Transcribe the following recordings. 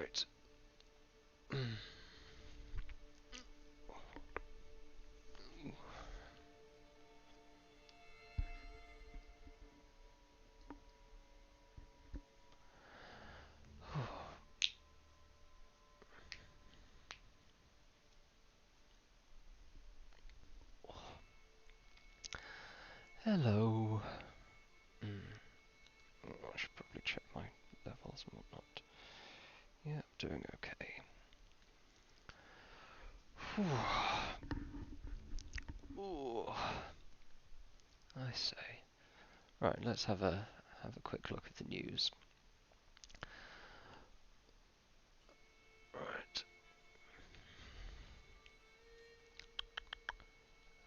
Right. Hello. I should probably check my levels and whatnot. Yeah, doing okay. Ooh, I say. Right, let's have a quick look at the news. Right.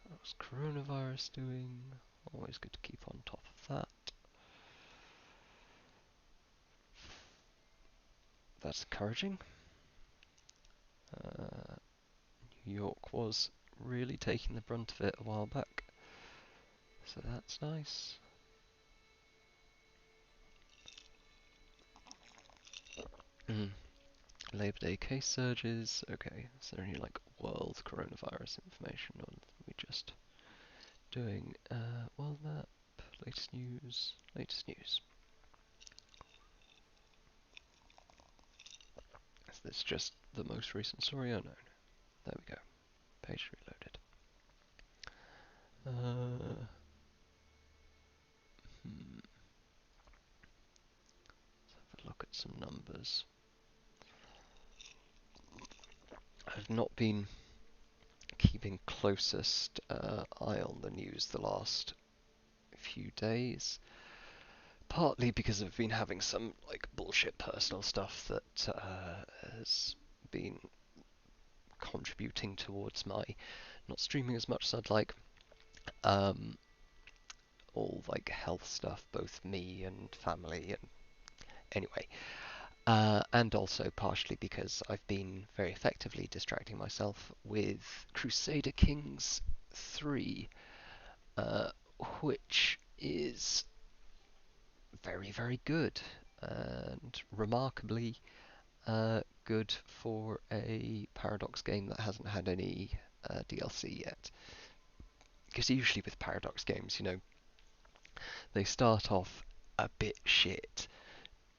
How's coronavirus doing? Always good to keep on top of that. That's encouraging. Uh, New York was really taking the brunt of it a while back, so that's nice. Labor Day case surges. Okay, is there any like world coronavirus information, or are we just doing world map, latest news, latest news? Is this just the most recent story? Oh no, there we go. Page reloaded. Let's have a look at some numbers. I've not been keeping closest eye on the news the last few days. Partly because I've been having some like bullshit personal stuff that has been contributing towards my not streaming as much as I'd like. Um, all like health stuff, both me and family, and anyway. And also partially because I've been very effectively distracting myself with Crusader Kings 3, uh, which is very, very good and remarkably good for a Paradox game that hasn't had any DLC yet. Because usually with Paradox games, they start off a bit shit,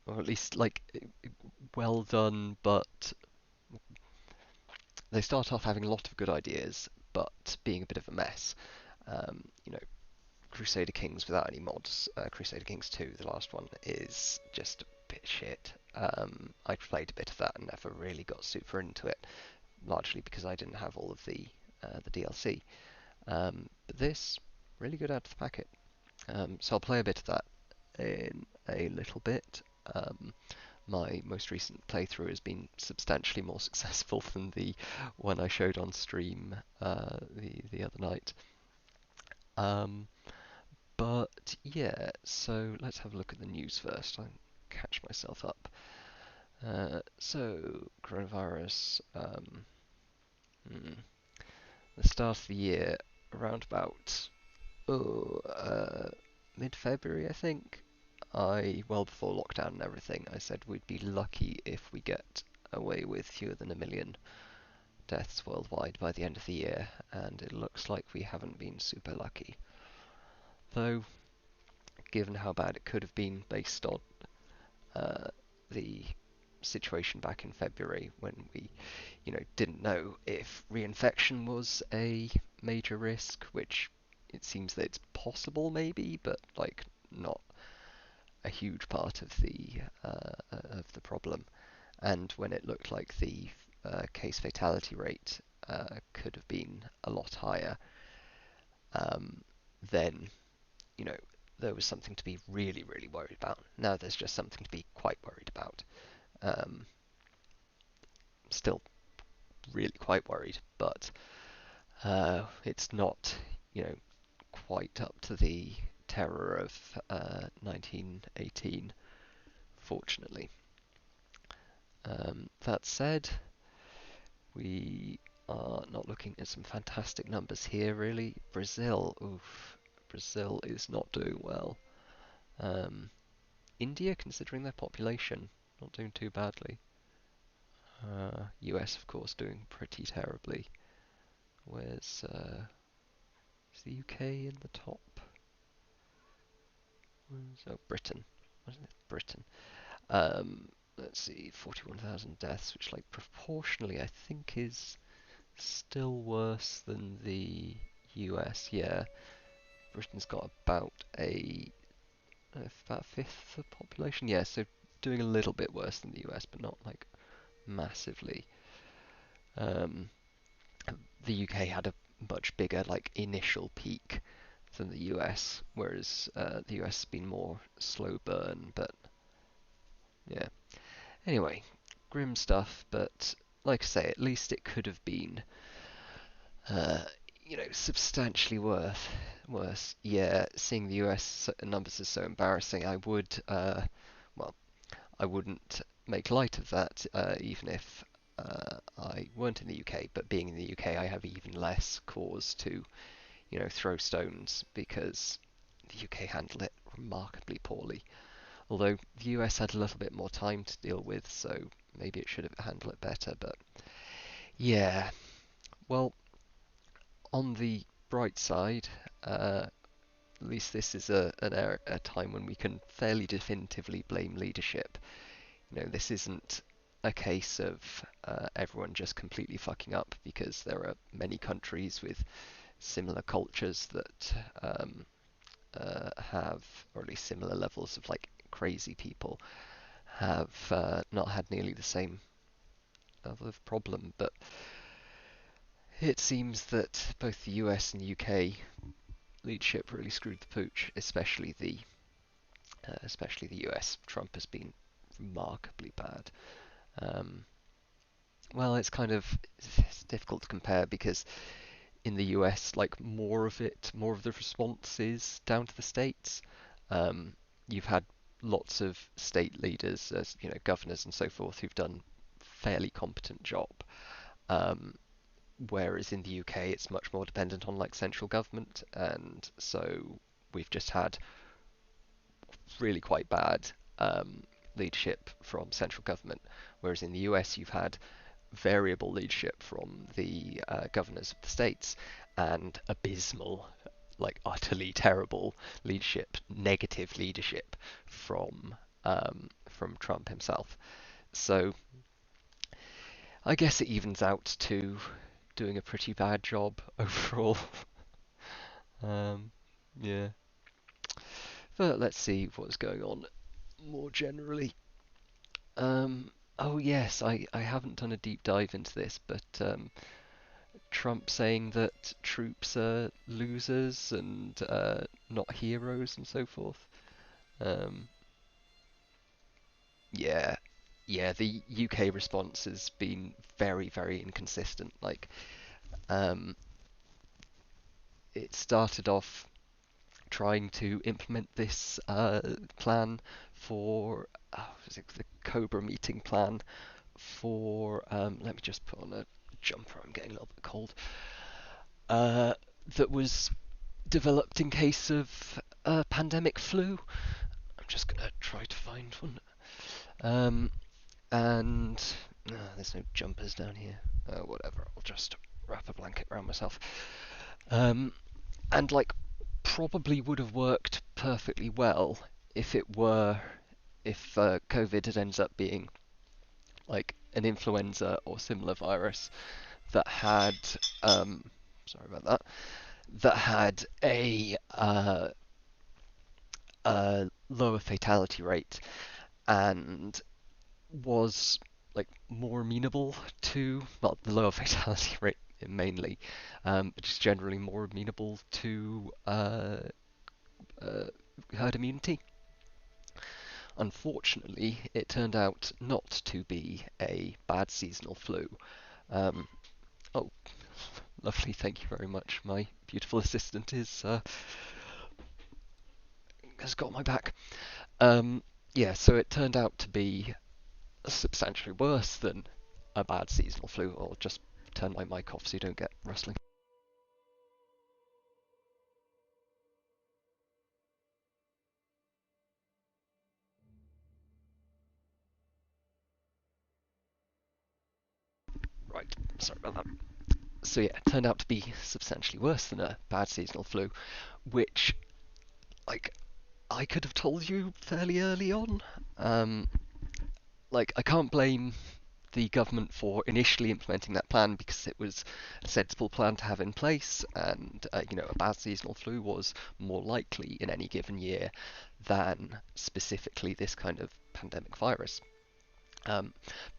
or at least like well done, but they start off having a lot of good ideas, but being a bit of a mess. Um, you know, Crusader Kings without any mods, Crusader Kings 2, the last one, is just a bit shit. I played a bit of that and never really got super into it, largely because I didn't have all of the DLC. But this, really good out of the packet. So I'll play a bit of that in a little bit. My most recent playthrough has been substantially more successful than the one I showed on stream the other night. Um, but yeah, so let's have a look at the news first. I catch myself up. So coronavirus. Hmm, the start of the year, around about mid-February, I think. Well before lockdown and everything, I said we'd be lucky if we get away with fewer than 1 million deaths worldwide by the end of the year, and it looks like we haven't been super lucky. Though, given how bad it could have been based on uh, the situation back in February when we, didn't know if reinfection was a major risk, which it seems that it's possible maybe, but like not a huge part of the problem. And when it looked like the case fatality rate could have been a lot higher, um, then you know there was something to be really, really worried about. Now there's just something to be quite worried about. Um, Still really quite worried, but it's not, quite up to the terror of 1918, fortunately. That said, we are not looking at some fantastic numbers here, really. Brazil, oof, Brazil is not doing well. Um, India, considering their population, not doing too badly. US, of course, doing pretty terribly. Is the UK in the top? Oh, Britain. Wasn't it Britain? Let's see, 41,000 deaths, which, like, proportionally, I think is still worse than the US. Yeah, Britain's got about a fifth of the population. Yeah, so doing a little bit worse than the US, but not like massively. Um, the UK had a much bigger like initial peak than the US, whereas the US has been more slow burn. But yeah. Anyway, grim stuff. But like I say, at least it could have been, uh, substantially worse. Yeah, seeing the US numbers is so embarrassing. Well, I wouldn't make light of that, even if I weren't in the UK. But being in the UK, I have even less cause to, throw stones because the UK handled it remarkably poorly. Although the US had a little bit more time to deal with, so maybe it should have handled it better. But yeah, well, on the bright side, at least this is a time when we can fairly definitively blame leadership. This isn't a case of everyone just completely fucking up, because there are many countries with similar cultures that have, or at least similar levels of like crazy people, have not had nearly the same level of problem. But it seems that both the US and UK leadership really screwed the pooch, especially the US. Trump has been remarkably bad. Um, well, it's difficult to compare because in the US, like more of the response is down to the states. Um, you've had lots of state leaders, as governors and so forth, who've done fairly competent job. Um, Whereas in the UK, it's much more dependent on like central government, and so we've just had really quite bad leadership from central government. Whereas in the US, you've had variable leadership from the governors of the states and abysmal, like utterly terrible leadership, negative leadership from Trump himself. So I guess it evens out to doing a pretty bad job overall. um, yeah, but let's see what's going on more generally. Oh yes, I haven't done a deep dive into this, but Trump saying that troops are losers and not heroes and so forth. Um, yeah, yeah, the UK response has been very, very inconsistent. Like, um, it started off trying to implement this plan for, was it the Cobra meeting plan for, let me just put on a jumper, I'm getting a little bit cold, uh, that was developed in case of pandemic flu. I'm just going to try to find one. Um, and there's no jumpers down here. Whatever, I'll just wrap a blanket around myself. Um, and like probably would have worked perfectly well if COVID had ended up being like an influenza or similar virus that had sorry about that, that had a lower fatality rate and was like more amenable to, well, the lower fatality rate mainly, but just generally more amenable to uh, herd immunity. Unfortunately, it turned out not to be a bad seasonal flu. Um, oh, lovely, thank you very much. My beautiful assistant has got my back. Um, yeah, so it turned out to be substantially worse than a bad seasonal flu. I'll just turn my mic off so you don't get rustling. Sorry about that. So yeah, it turned out to be substantially worse than a bad seasonal flu, which like I could have told you fairly early on. Um, I can't blame the government for initially implementing that plan because it was a sensible plan to have in place, and a bad seasonal flu was more likely in any given year than specifically this kind of pandemic virus. Um,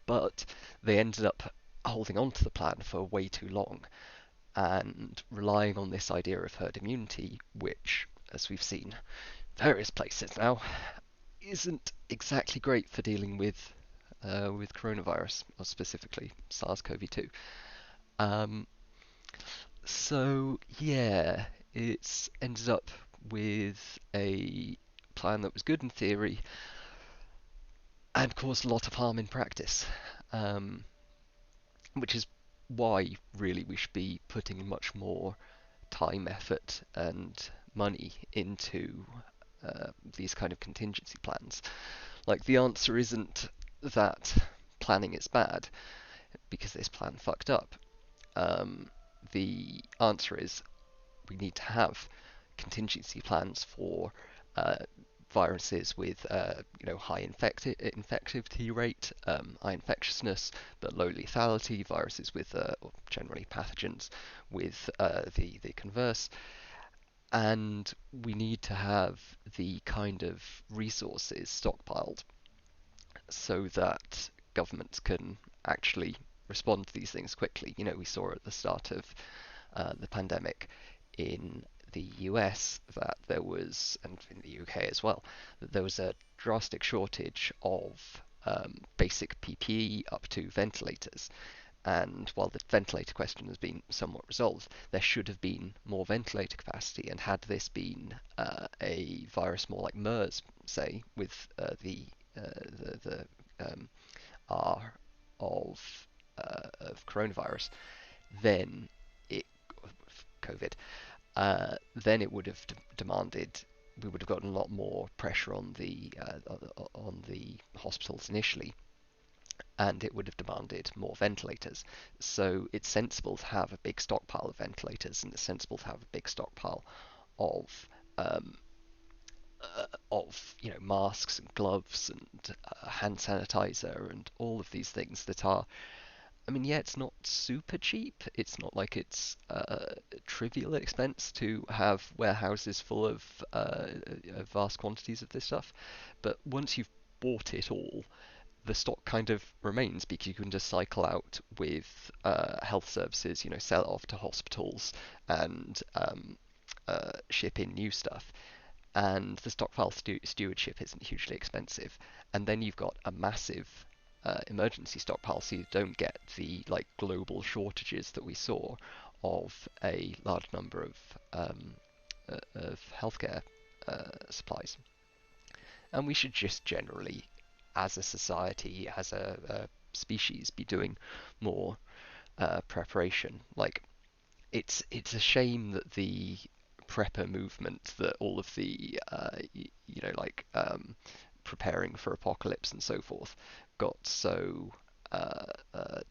but they ended up holding on to the plan for way too long and relying on this idea of herd immunity, which, as we've seen various places now, isn't exactly great for dealing with coronavirus, or specifically SARS-CoV-2. Um, so yeah, it's ended up with a plan that was good in theory and caused a lot of harm in practice, um, which is why really we should be putting much more time, effort, and money into these kind of contingency plans. Like the answer isn't that planning is bad because this plan fucked up. Um, the answer is we need to have contingency plans for uh, viruses with high infectivity rate, high infectiousness, but low lethality. Viruses with or generally pathogens with the converse, and we need to have the kind of resources stockpiled so that governments can actually respond to these things quickly. We saw at the start of the pandemic in the US that there was, and in the UK as well, that there was a drastic shortage of basic PPE up to ventilators. And while the ventilator question has been somewhat resolved, there should have been more ventilator capacity. And had this been a virus more like MERS, say, with the R of coronavirus, then it COVID, then it would have demanded. We would have gotten a lot more pressure on the hospitals initially, and it would have demanded more ventilators. So it's sensible to have a big stockpile of ventilators, and it's sensible to have a big stockpile of um, masks and gloves and hand sanitizer and all of these things that are. I mean, yeah, it's not super cheap. It's not like it's trivial expense to have warehouses full of vast quantities of this stuff. But once you've bought it all, the stock kind of remains because you can just cycle out with health services, sell it off to hospitals and ship in new stuff. And the stockpile stewardship isn't hugely expensive. And then you've got a massive emergency stockpile, so you don't get the global shortages that we saw of a large number of healthcare supplies. And we should just generally, as a society, as a species, be doing more preparation. It's a shame that the prepper movement, that all of the preparing for apocalypse and so forth, got so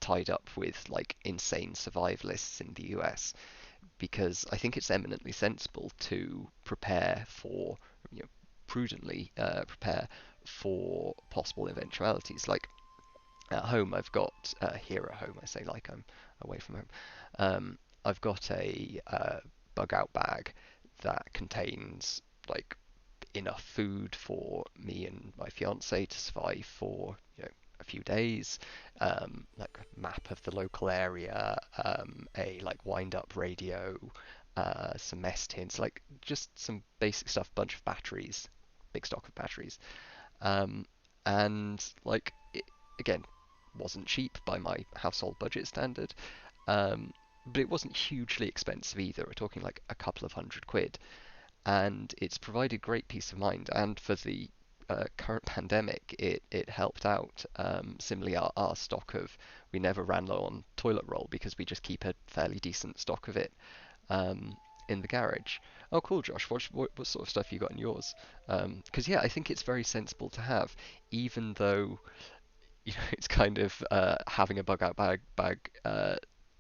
tied up with insane survivalists in the US, because I think it's eminently sensible to prepare for, prudently prepare for possible eventualities. Like at home, I've got here at home. I say like I'm away from home. I've got a bug out bag that contains enough food for me and my fiance to survive for a few days. Like a map of the local area, a wind up radio, some mess tins, just some basic stuff, bunch of batteries, big stock of batteries, um, and again, wasn't cheap by my household budget standard, um, but it wasn't hugely expensive either. We're talking like a couple of £100, and it's provided great peace of mind. And for the current pandemic, it helped out. Similarly, our stock of, we never ran low on toilet roll because we just keep a fairly decent stock of it um, in the garage. Oh, cool, Josh. What sort of stuff you got in yours? Because yeah, I think it's very sensible to have, even though it's kind of having a bug out bag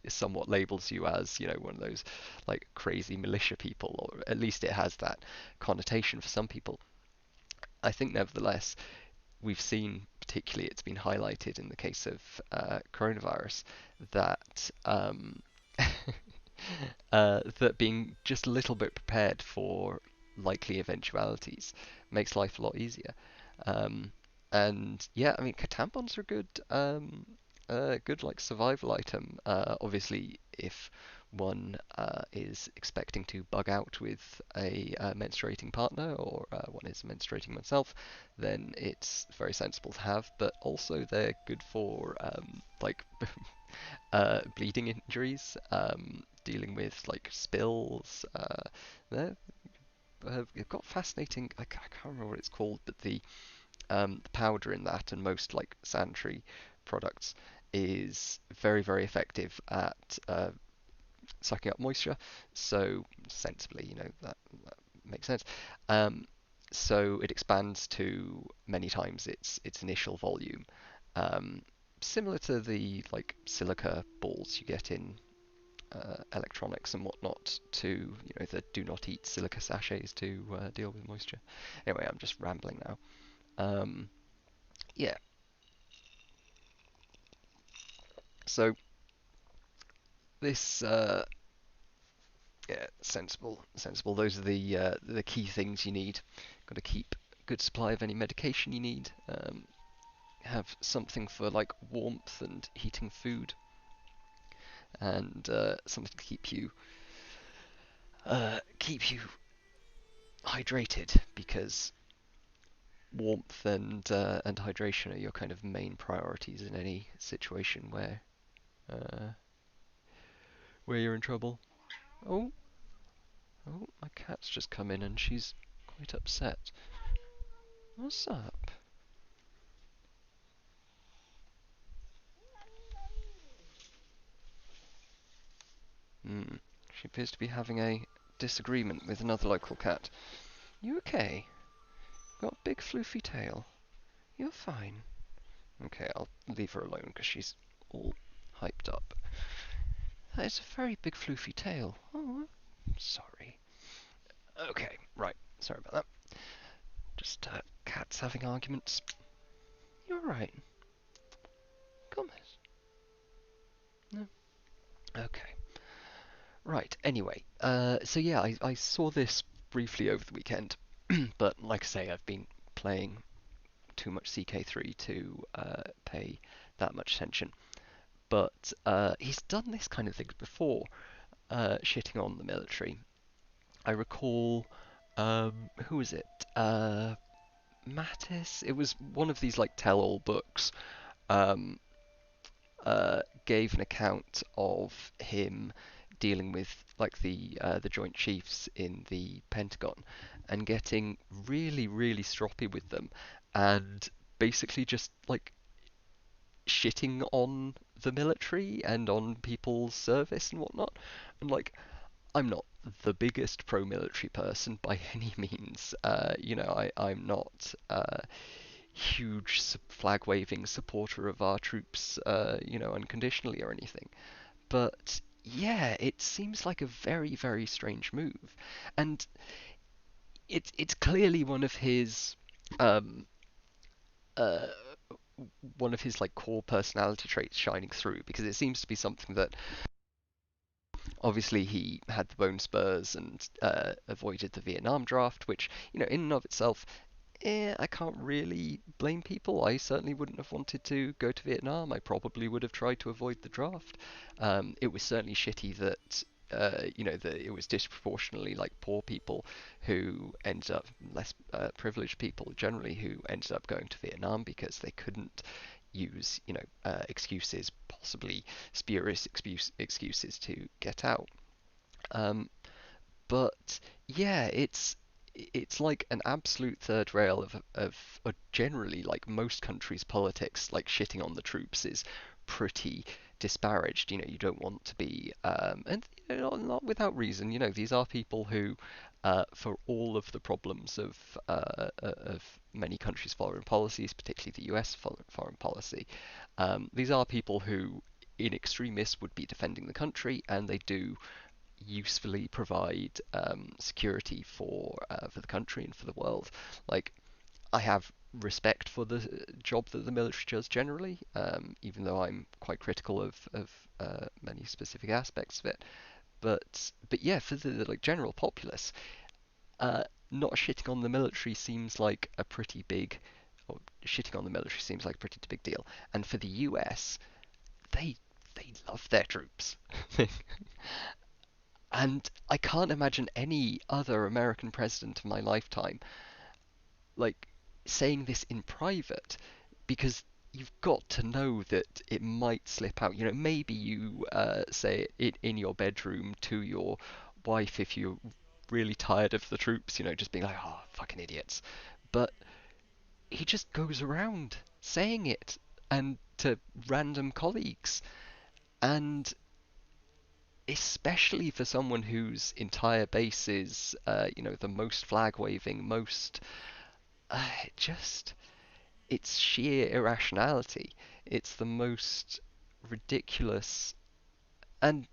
somewhat labels you as, one of those like crazy militia people, or at least it has that connotation for some people. I think nevertheless, we've seen, particularly it's been highlighted in the case of coronavirus, that that being just a little bit prepared for likely eventualities makes life a lot easier. Um, and yeah, I mean, tampons are good, good like survival item. Obviously, if one is expecting to bug out with a menstruating partner, or one is menstruating oneself, then it's very sensible to have. But also, they're good for like bleeding injuries, dealing with like spills. They've got fascinating. I can't remember what it's called, but the powder in that and most like sanitary products is very, very effective at sucking up moisture. So sensibly, that makes sense. Um, so it expands to many times its initial volume, um, similar to the like silica balls you get in electronics and whatnot, to the do not eat silica sachets to deal with moisture. Anyway, I'm just rambling now. Um, yeah, so this yeah, sensible. Those are the key things you need. Got to keep a good supply of any medication you need. Have something for like warmth and heating food, and something to keep you hydrated, because warmth and hydration are your kind of main priorities in any situation uh, where you're in trouble. Oh, oh, my cat's just come in and she's quite upset. What's up? Hmm. She appears to be having a disagreement with another local cat. You okay? Got a big floofy tail. You're fine. Okay, I'll leave her alone because she's all hyped up. That is a very big floofy tail. Oh, I'm sorry. Okay, right. Sorry about that. Just cats having arguments. You're right. Come on. No. Okay. Right. Anyway, so yeah, I saw this briefly over the weekend, but like I say, I've been playing too much CK3 to pay that much attention. But he's done this kind of thing before, shitting on the military. I recall, who was it? Mattis. It was one of these like tell-all books. Um, gave an account of him dealing with like the Joint Chiefs in the Pentagon and getting really, really stroppy with them, and basically just like shitting on the military and on people's service and whatnot. And like, I'm not the biggest pro-military person by any means. I'm not huge flag-waving supporter of our troops, unconditionally or anything. But yeah, it seems like a very, very strange move, and it's clearly um, uh, one of his like core personality traits shining through, because it seems to be something that obviously he had the bone spurs and avoided the Vietnam draft, which in and of itself, I can't really blame people. I certainly wouldn't have wanted to go to Vietnam. I probably would have tried to avoid the draft. It was certainly shitty that that it was disproportionately like poor people who ended up, less privileged people generally, who ended up going to Vietnam because they couldn't use excuses, possibly spurious excuses, to get out. Um, but yeah, it's like an absolute third rail of generally like most countries' politics. Like shitting on the troops is pretty disparaged. You don't want to be, and not without reason. These are people who, for all of the problems of many countries' foreign policies, particularly the U.S. foreign policy, these are people who, in extremis would be defending the country, and they do usefully provide security for the country and for the world. Like, I have respect for the job that the military does generally, even though I'm quite critical of many specific aspects of it. But yeah, for the like general populace, not shitting on the military seems like a pretty big, or shitting on the military seems like a pretty big deal. And for the US, they they love their troops. And I can't imagine any other American president of my lifetime like saying this in private, because you've got to know that it might slip out. You know, maybe you say it in your bedroom to your wife if you're really tired of the troops, you know, just being like, oh, fucking idiots. But he just goes around saying it and to random colleagues. And especially for someone whose entire base is, you know, the most flag waving, most just it's sheer irrationality. It's the most ridiculous. And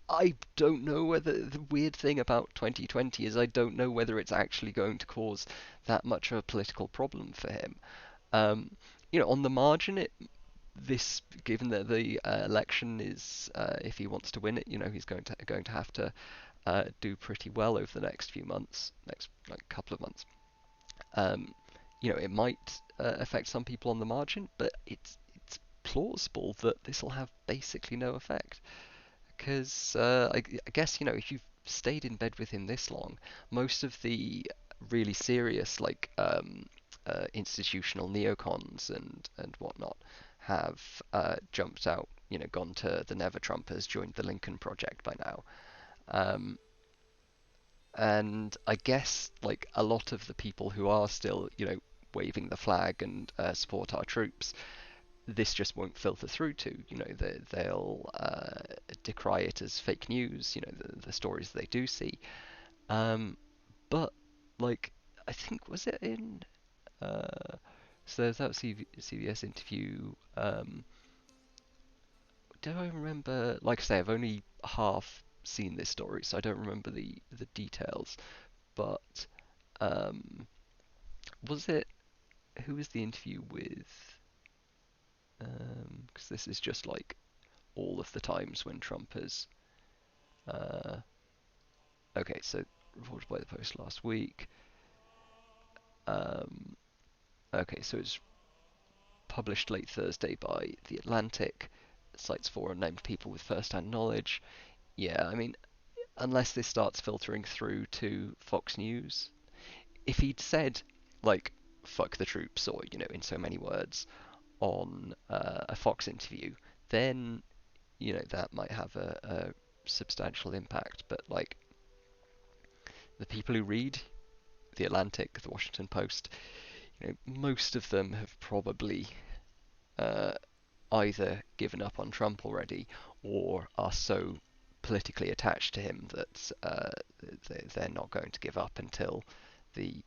I don't know whether the weird thing about 2020 is I don't know whether it's actually going to cause that much of a political problem for him. Um, you know, on the margin, this given that the election is, if he wants to win it, you know, he's going to have to do pretty well over the next few months, next like couple of months. Um, you know, it might affect some people on the margin, but it's plausible that this will have basically no effect. Because I guess, you know, if you've stayed in bed with him this long, most of the really serious institutional neocons and whatnot have jumped out, you know, gone to the Never Trumpers, joined the Lincoln Project by now. Um, and I guess like a lot of the people who are still, you know, waving the flag and support our troops, this just won't filter through to. You know, they'll decry it as fake news. You know, the stories they do see. Um, but like, I think was it in so there's that CBS interview. Do I remember? Like I say, I've only half seen this story, so I don't remember the details. But um, was it who was the interview with? Because this is just like all of the times when Trump has. Uh, okay, so reported by the Post last week. Um, okay, so it's published late Thursday by The Atlantic. Cites four unnamed people with first-hand knowledge. Yeah, I mean, unless this starts filtering through to Fox News, if he'd said like "fuck the troops" or you know in so many words on a Fox interview, then you know that might have a substantial impact. But like the people who read the Atlantic, the Washington Post, you know, most of them have probably uh, either given up on Trump already or are so politically attached to him that they're not going to give up until the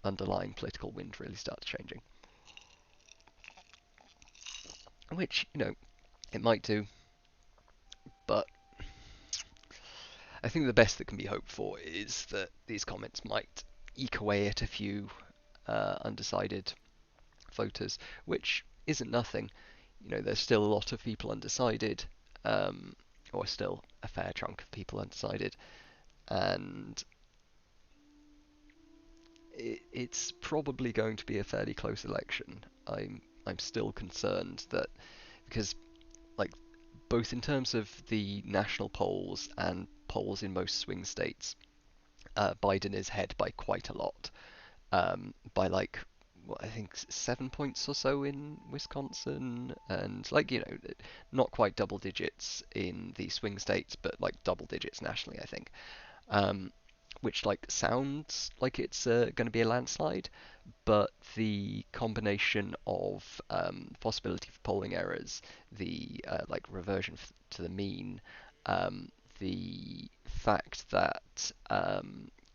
underlying political wind really starts changing. Which you know it might do, but I think the best that can be hoped for is that these comments might eke away at a few undecided voters, which isn't nothing. You know, there's still a lot of people undecided, um, or still a fair chunk of people undecided, and it's probably going to be a fairly close election. I'm still concerned that because like both in terms of the national polls and polls in most swing states, Biden is ahead by quite a lot, by like what I think 7 points or so in Wisconsin, and like you know, not quite double digits in the swing states, but like double digits nationally, I think. Um, which like sounds like it's going to be a landslide, but the combination of possibility for polling errors, the like reversion to the mean, um, the fact that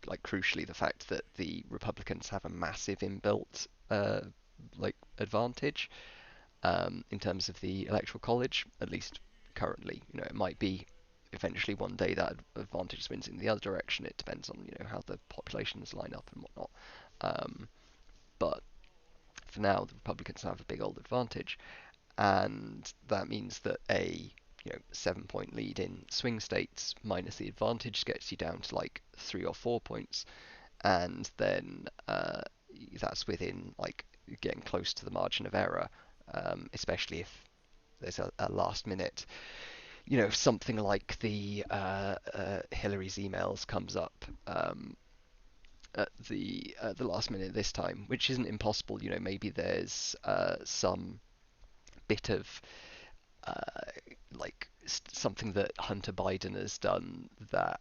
like crucially the fact that the Republicans have a massive inbuilt like advantage, in terms of the electoral college, at least currently. It might be eventually one day that advantage swings in the other direction. It depends on how the populations line up and whatnot. But for now, the Republicans have a big old advantage, and that means that a 7-point lead in swing states minus the advantage gets you down to like 3 or 4 points, and then that's within like getting close to the margin of error, especially if there's a last minute, something like the Hillary's emails comes up at the last minute this time, which isn't impossible. Maybe there's some bit of uh, like something that Hunter Biden has done that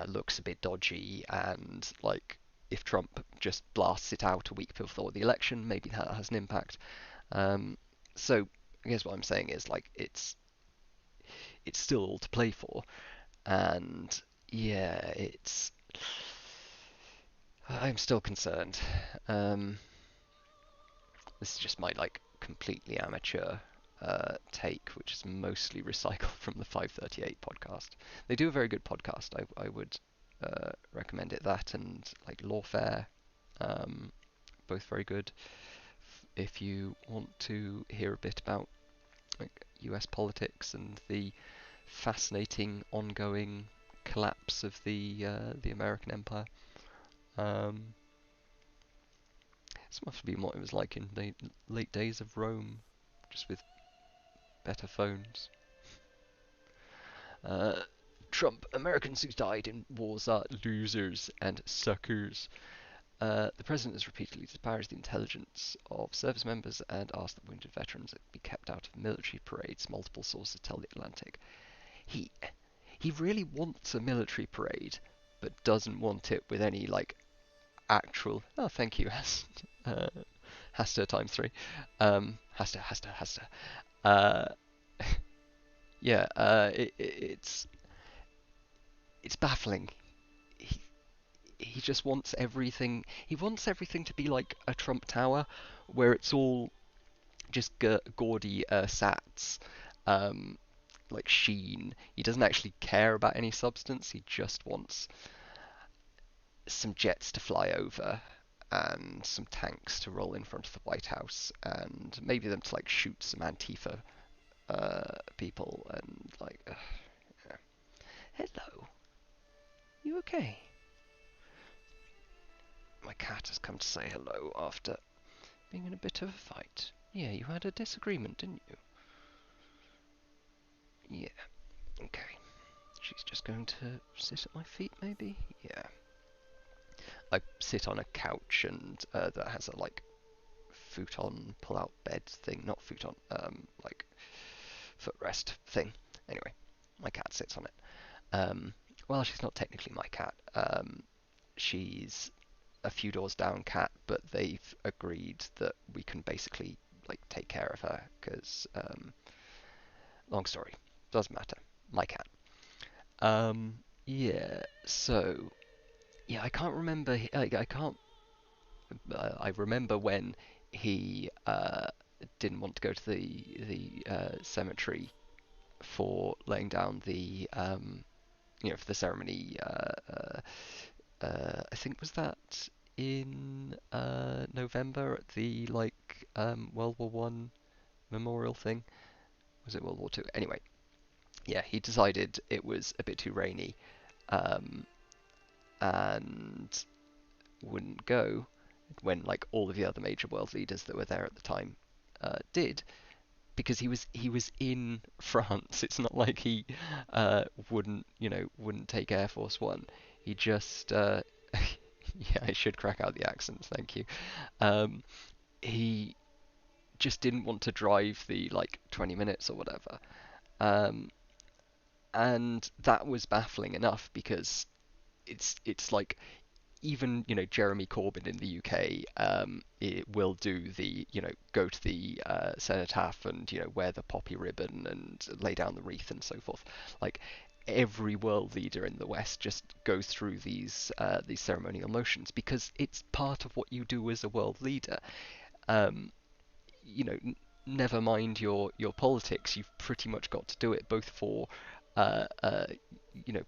looks a bit dodgy, and like if Trump just blasts it out a week before the election, maybe that has an impact. Um, so I guess what I'm saying is like it's still all to play for, and yeah, I'm still concerned. Um, this is just my like completely amateur take, which is mostly recycled from the 538 podcast. They do a very good podcast. I would recommend it. That and like Lawfare, um, both very good. If you want to hear a bit about like U.S. politics and the fascinating ongoing collapse of the American empire. Um, this must have been what it was like in the late days of Rome, just with better phones. Uh, Trump, Americans who died in wars are losers and suckers. The president has repeatedly disparaged the intelligence of service members and asked that wounded veterans be kept out of military parades, multiple sources tell The Atlantic. He he really wants a military parade, but doesn't want it with any like actual. Oh, thank you, uh, Hasta times three. Hasta. Uh, yeah, it's baffling. He he just wants everything. He wants everything to be like a Trump Tower, where it's all just gaudy sats, um, like sheen. He doesn't actually care about any substance. He just wants some jets to fly over and some tanks to roll in front of the White House, and maybe them to like shoot some Antifa people and like. Yeah. Hello, you okay? My cat has come to say hello after being in a bit of a fight. Yeah, you had a disagreement, didn't you? Yeah. Okay. She's just going to sit at my feet, maybe. Yeah. I sit on a couch and that has a like futon pull-out bed thing, not futon, like footrest thing. Anyway, my cat sits on it. Well, she's not technically my cat. She's a few doors down cat, but they've agreed that we can basically like take care of her because, long story, doesn't matter. My cat. Yeah. So yeah, I can't remember. I can't. I remember when he didn't want to go to the cemetery for laying down the for the ceremony. I think was that in November at the like World War One memorial thing. Was it World War Two? Anyway, yeah, he decided it was a bit too rainy, um, and wouldn't go when like all of the other major world leaders that were there at the time did, because he was in France. It's not like he wouldn't take Air Force One. He just yeah, I should crack out the accents. Thank you. Um, he just didn't want to drive the like 20 minutes or whatever. Um, and that was baffling enough because it's like even Jeremy Corbyn in the UK, it will do the go to the cenotaph and wear the poppy ribbon and lay down the wreath and so forth. Like every world leader in the West just goes through these ceremonial motions because it's part of what you do as a world leader. Um, you know, never mind your politics, you've pretty much got to do it both for uh, uh, you know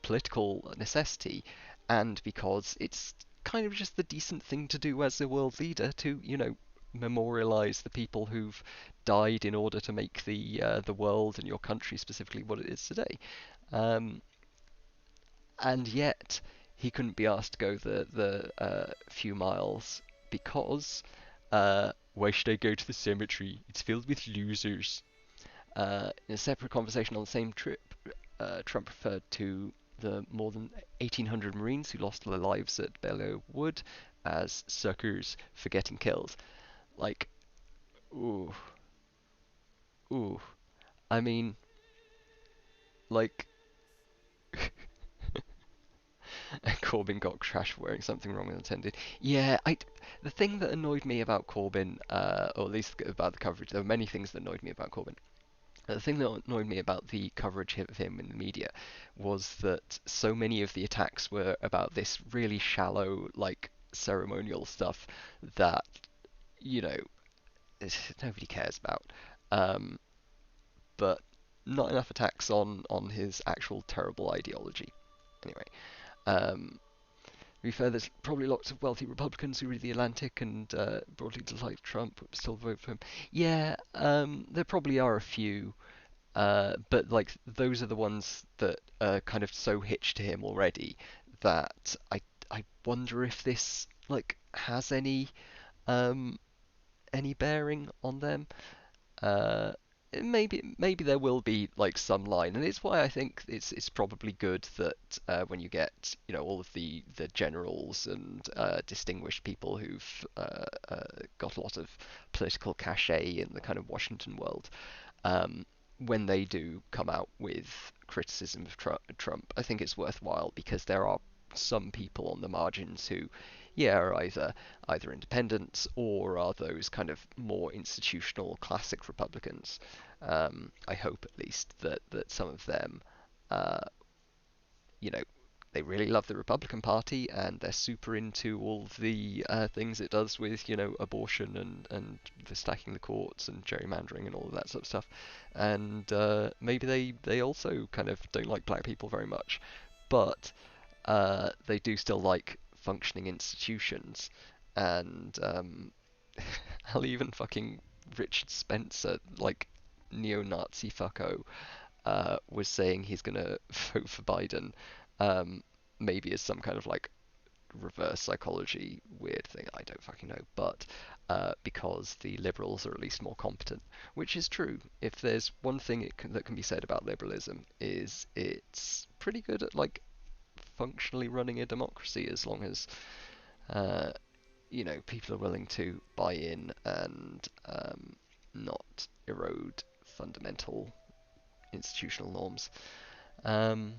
political necessity and because it's kind of just the decent thing to do as a world leader to memorialize the people who've died in order to make the world and your country specifically what it is today. Um, and yet he couldn't be asked to go the few miles because why should I go to the cemetery? It's filled with losers. In a separate conversation on the same trip, Trump referred to the more than 1,800 Marines who lost their lives at Belleau Wood as suckers for getting killed. Like, ooh, ooh. I mean, like, Corbyn got trashed for wearing something wrong intended. Yeah, the thing that annoyed me about Corbyn, or at least about the coverage, there were many things that annoyed me about Corbyn. The thing that annoyed me about the coverage of him in the media was that so many of the attacks were about this really shallow, like, ceremonial stuff that, you know, nobody cares about. Um, but not enough attacks on his actual terrible ideology. Anyway, um, to be fair, there's probably lots of wealthy Republicans who read The Atlantic and broadly dislike Trump, but still vote for him. Yeah, there probably are a few, but like those are the ones that are kind of so hitched to him already that I wonder if this like has um any bearing on them. Uh, maybe there will be like some line, and it's why I think it's probably good that when you get all of the generals and distinguished people who've got a lot of political cachet in the kind of Washington world, um, when they do come out with criticism of Trump, I think it's worthwhile because there are some people on the margins who, yeah, are either independents or are those kind of more institutional classic Republicans. I hope at least that some of them, uh, you know, they really love the Republican Party and they're super into all the things it does with, abortion and the stacking the courts and gerrymandering and all of that sort of stuff. And maybe they also kind of don't like black people very much, but they do still like functioning institutions. And hell, even fucking Richard Spencer, like neo-Nazi fucko, was saying he's gonna vote for Biden, um, maybe as some kind of like reverse psychology weird thing. I don't fucking know, but because the liberals are at least more competent, which is true. If there's one thing that can be said about liberalism is it's pretty good at like functionally running a democracy as long as uh, people are willing to buy in and not erode fundamental institutional norms. Um,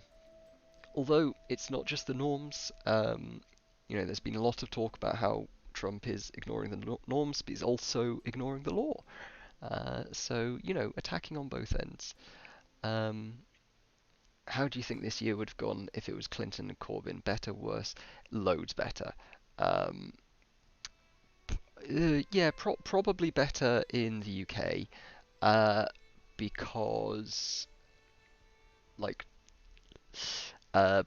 Although it's not just the norms, there's been a lot of talk about how Trump is ignoring the norms, but he's also ignoring the law. So, attacking on both ends. Um, how do you think this year would have gone if it was Clinton and Corbyn? Better, worse? Loads better. Um, yeah, probably better in the UK, because like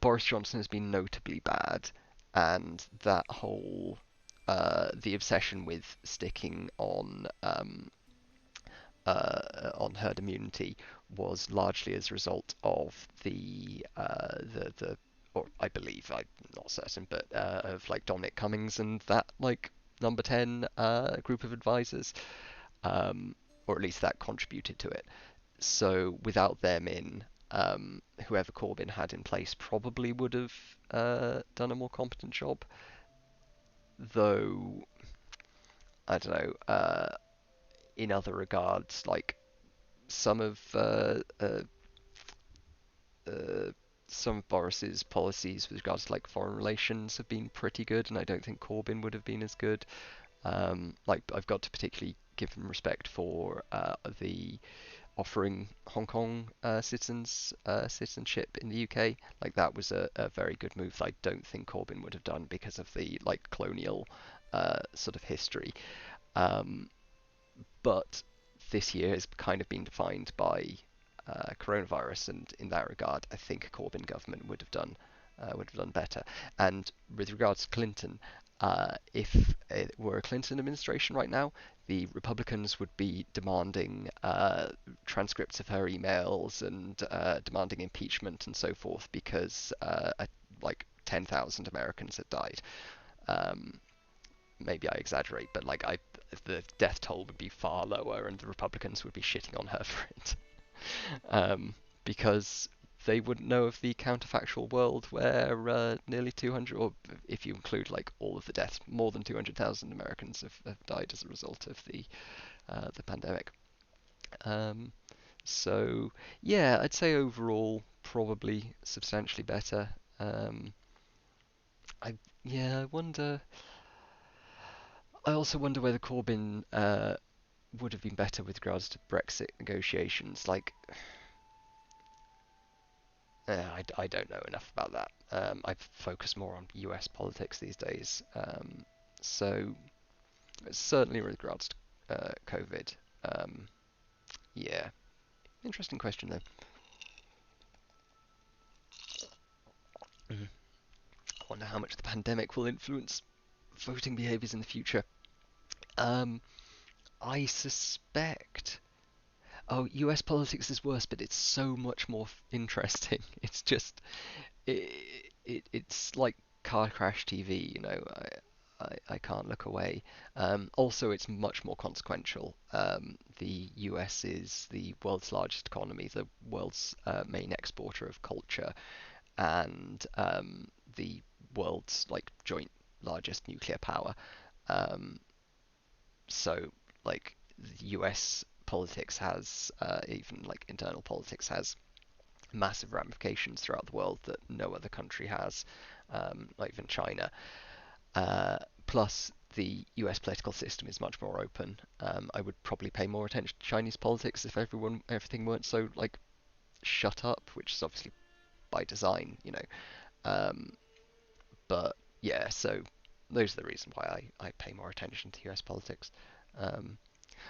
Boris Johnson has been notably bad, and that whole the obsession with sticking on herd immunity was largely as a result of the or I believe I'm not certain, but of like Dominic Cummings and that like number 10 group of advisors, um, or at least that contributed to it. So without them in, whoever Corbyn had in place probably would have done a more competent job. Though I don't know. In other regards, like some of uh, some of Boris's policies with regards to like foreign relations have been pretty good, and I don't think Corbyn would have been as good. Like I've got to particularly give him respect for the offering Hong Kong citizens citizenship in the UK. Like that was a very good move that I don't think Corbyn would have done because of the like colonial sort of history. Um, but this year has kind of been defined by coronavirus, and in that regard, I think a Corbyn government would have done better. And with regards to Clinton, if it were a Clinton administration right now, the Republicans would be demanding transcripts of her emails and demanding impeachment and so forth because like 10,000 Americans had died. Um, Maybe I exaggerate, but the death toll would be far lower, and the Republicans would be shitting on her for it, um, because they wouldn't know of the counterfactual world where nearly 200, or if you include like all of the deaths, more than 200,000 Americans have died as a result of the pandemic. Um, so yeah, I'd say overall probably substantially better. Um, I yeah, I wonder. I also wonder whether Corbyn would have been better with regards to Brexit negotiations. I don't know enough about that. I focus more on US politics these days. So certainly with regards to COVID, um, yeah, interesting question though. Mhm. I wonder how much the pandemic will influence voting behaviours in the future. Um, I suspect. Oh, US politics is worse, but it's so much more interesting. It's just it's like car crash TV, you know. I can't look away. Also, it's much more consequential. The US is the world's largest economy, the world's main exporter of culture, and the world's like joint largest nuclear power. Um, so like the US politics has even like internal politics has massive ramifications throughout the world that no other country has, not even China. Plus, the US political system is much more open. I would probably pay more attention to Chinese politics if everything weren't so like shut up, which is obviously by design, you know. Um, but yeah, so those are the reasons why I pay more attention to US politics. Um,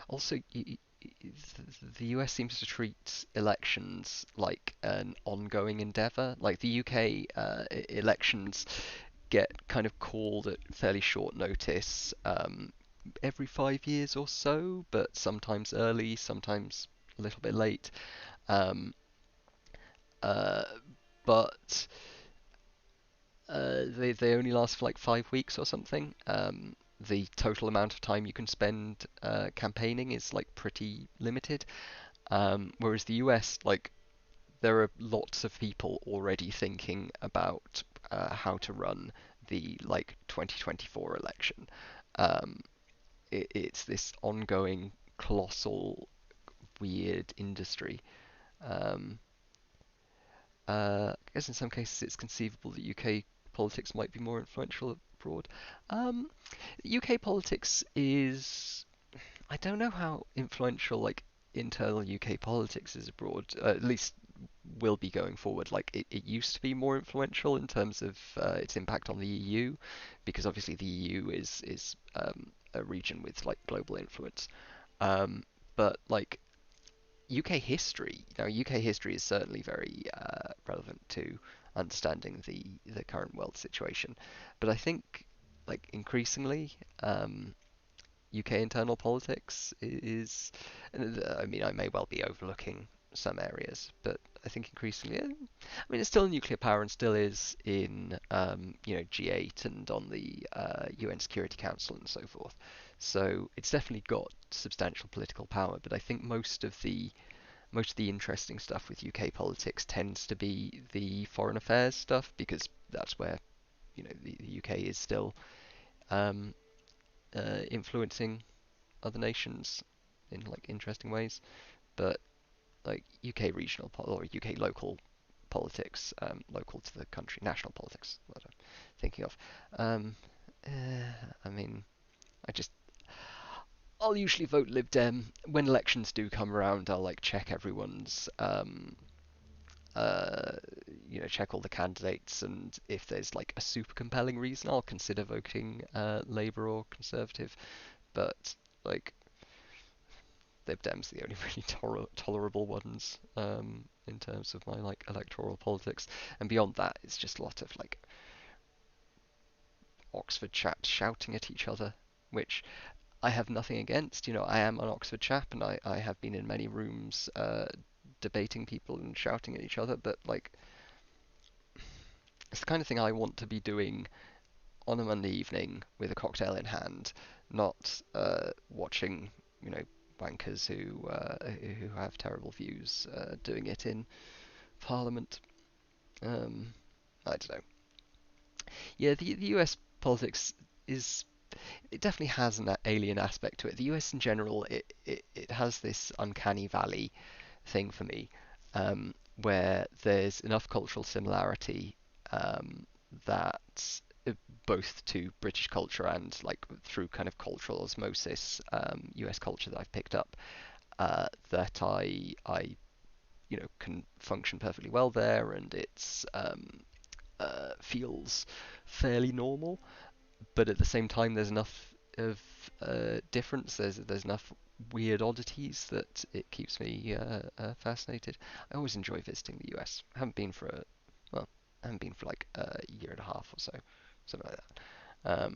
Also, the US seems to treat elections like an ongoing endeavor. Like the UK elections get kind of called at fairly short notice every 5 years or so, but sometimes early, sometimes a little bit late. Um, uh, but they only last for like 5 weeks or something. The total amount of time you can spend campaigning is like pretty limited. Whereas the US, like, there are lots of people already thinking about how to run the like 2024 election. Um, it's this ongoing, colossal, weird industry. Um, I guess in some cases it's conceivable that UK politics might be more influential abroad. Um, UK politics is, I don't know how influential like internal UK politics is abroad. At least will be going forward. Like it used to be more influential in terms of its impact on the EU, because obviously the EU is a region with like global influence. Um, but like UK history, you know, UK history is certainly very relevant to understanding the current world situation. But I think like increasingly, UK internal politics is, I mean, I may well be overlooking some areas, but I think increasingly, I mean, it's still nuclear power and still is in, you know, G8 and on the UN Security Council and so forth. So it's definitely got substantial political power, but I think most of the interesting stuff with UK politics tends to be the foreign affairs stuff because that's where, you know, the UK is still um, influencing other nations in like interesting ways. But like UK regional or UK local politics, local to the country, national politics, what I'm thinking of. Um, I mean, I just I'll usually vote Lib Dem when elections do come around. I'll like check everyone's uh, you know, check all the candidates, and if there's like a super compelling reason, I'll consider voting Labour or Conservative. But like Lib Dems are the only really tolerable ones in terms of my like electoral politics. And beyond that, it's just a lot of like Oxford chaps shouting at each other, which I have nothing against. You know, I am an Oxford chap, and I have been in many rooms debating people and shouting at each other, but like it's the kind of thing I want to be doing on a Monday evening with a cocktail in hand, not watching, you know, wankers who have terrible views doing it in Parliament. I don't know. Yeah, the US politics is it definitely has an alien aspect to it. The US in general, it has this uncanny valley thing for me, where there's enough cultural similarity that both to British culture and like through kind of cultural osmosis, US culture that I've picked up, that I you know can function perfectly well there, and it's feels fairly normal. But at the same time, there's enough of difference. There's enough weird oddities that it keeps me fascinated. I always enjoy visiting the US. I haven't been for well, I haven't been for like a year and a half or so, something like that.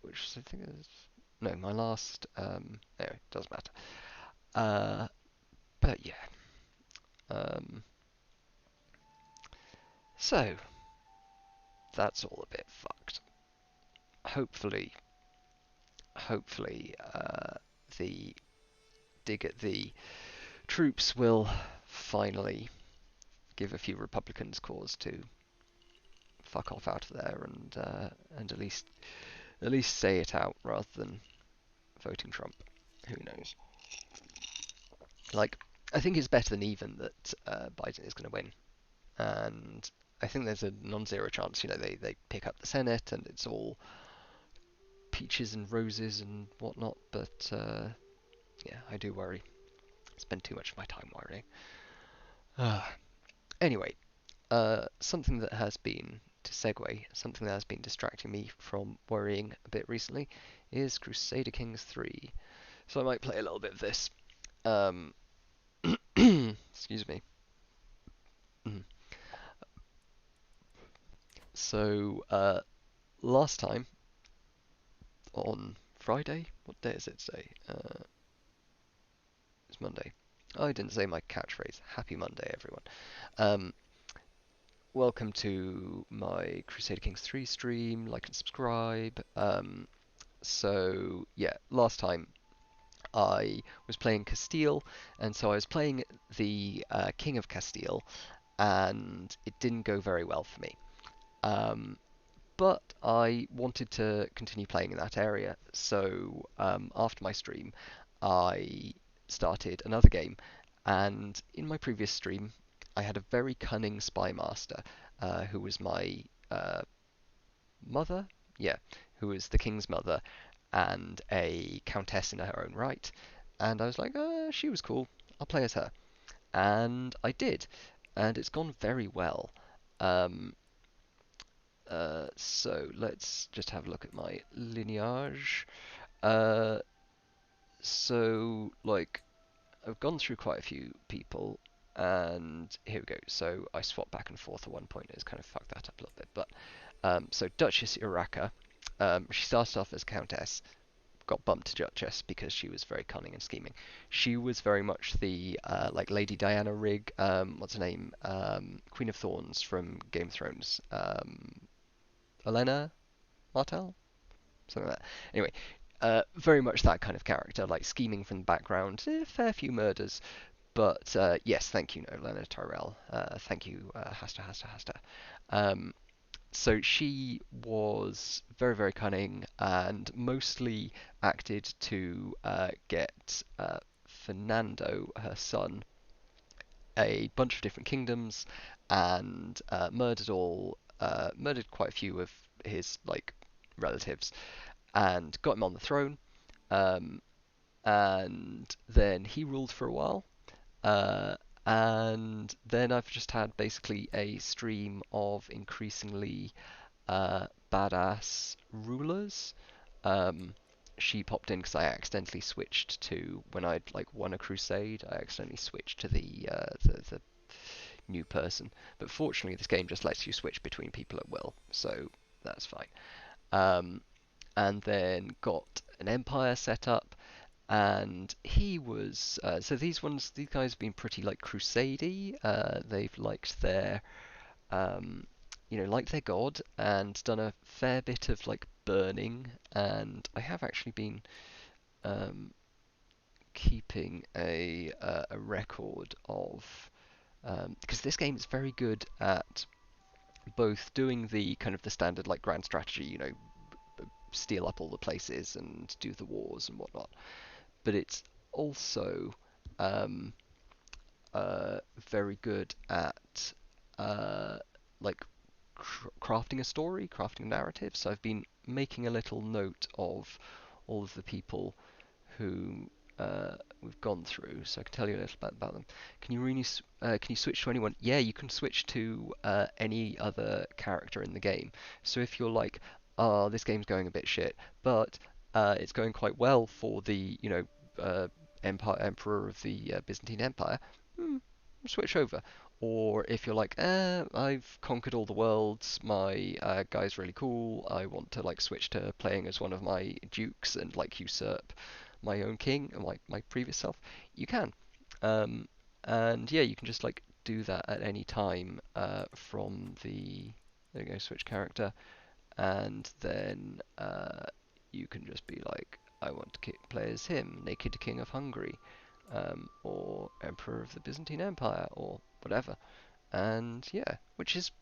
Which I think is no, my last. Anyway, doesn't matter. Uh, but yeah. Um, so that's all a bit fucked. Hopefully, hopefully, the dig at the troops will finally give a few Republicans cause to fuck off out of there and at least say it out rather than voting Trump. Who knows? Like, I think it's better than even that Biden is going to win, and I think there's a non-zero chance. You know, they pick up the Senate and it's all peaches and roses and whatnot. But yeah, I do worry. Spend too much of my time worrying. Anyway, something that has been, to segue, something that has been distracting me from worrying a bit recently is Crusader Kings 3. So I might play a little bit of this. Um, excuse me. So, last time on Friday, what day is it today? It's Monday. I didn't say my catchphrase. Happy Monday, everyone. Um, welcome to my Crusader Kings 3 stream. Like and subscribe. So yeah, last time I was playing Castile, and so I was playing the King of Castile, and it didn't go very well for me. Um, but I wanted to continue playing in that area, so after my stream, I started another game, and in my previous stream, I had a very cunning spy master who was my mother, yeah, who was the king's mother and a countess in her own right. And I was like, she was cool. I'll play as her. And I did. And it's gone very well. Um, so let's just have a look at my lineage. Uh, so, like, I've gone through quite a few people. And here we go. So I swapped back and forth at one point. It's kind of fucked that up a little bit. But so Duchess Urraca, she started off as Countess, got bumped to Duchess because she was very cunning and scheming. She was very much the like Lady Diana Rigg, what's her name, Queen of Thorns from Game of Thrones, Olenna Martell, something like that. Anyway, very much that kind of character, like scheming from the background, fair few murders. But yes, thank you, no, Olenna Tyrell. Thank you, Hasta. Um, so she was very, very cunning and mostly acted to get Fernando, her son, a bunch of different kingdoms and murdered quite a few of his like relatives and got him on the throne. Um, and then he ruled for a while. Uh, and then I've just had basically a stream of increasingly badass rulers. Um, she popped in because I accidentally switched to when I'd like won a crusade. I accidentally switched to the new person. But fortunately, this game just lets you switch between people at will, so that's fine. Um, and then got an empire set up, and he was so these guys have been pretty like crusadey. They've liked their um, liked their god and done a fair bit of like burning. And I have actually been um, keeping a record of because this game is very good at both doing the kind of the standard like grand strategy, steal up all the places and do the wars and whatnot, but it's also um, very good at uh, like crafting a story, crafting a narrative. So I've been making a little note of all of the people who we've gone through, so I can tell you a little bit about them. Can you switch to anyone? Yeah, you can switch to any other character in the game. So if you're like, oh, this game's going a bit shit, but it's going quite well for the emperor of the Byzantine Empire, hmm, switch over. Or if you're like, I've conquered all the worlds, my guy's really cool, I want to like switch to playing as one of my dukes and like usurp my own king, like my previous self, you can. Um, and yeah, you can just like do that at any time from the there you go, switch character, and then you can just be like, I want to play as him, Naked King of Hungary, or Emperor of the Byzantine Empire, or whatever. And yeah, which is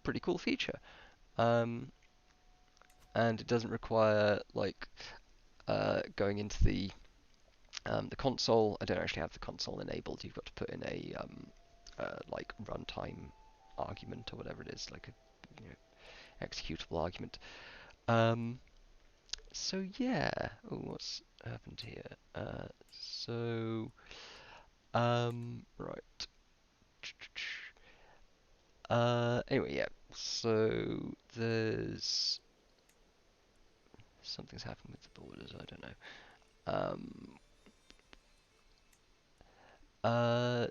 pretty cool feature. Um, and it doesn't require like going into the console. I don't actually have the console enabled. You've got to put in a like runtime argument or whatever it is, like a executable argument. Um, so yeah. Oh, what's happened here? So right. Anyway, yeah. So there's something's happened with the borders. I don't know. Um, uh,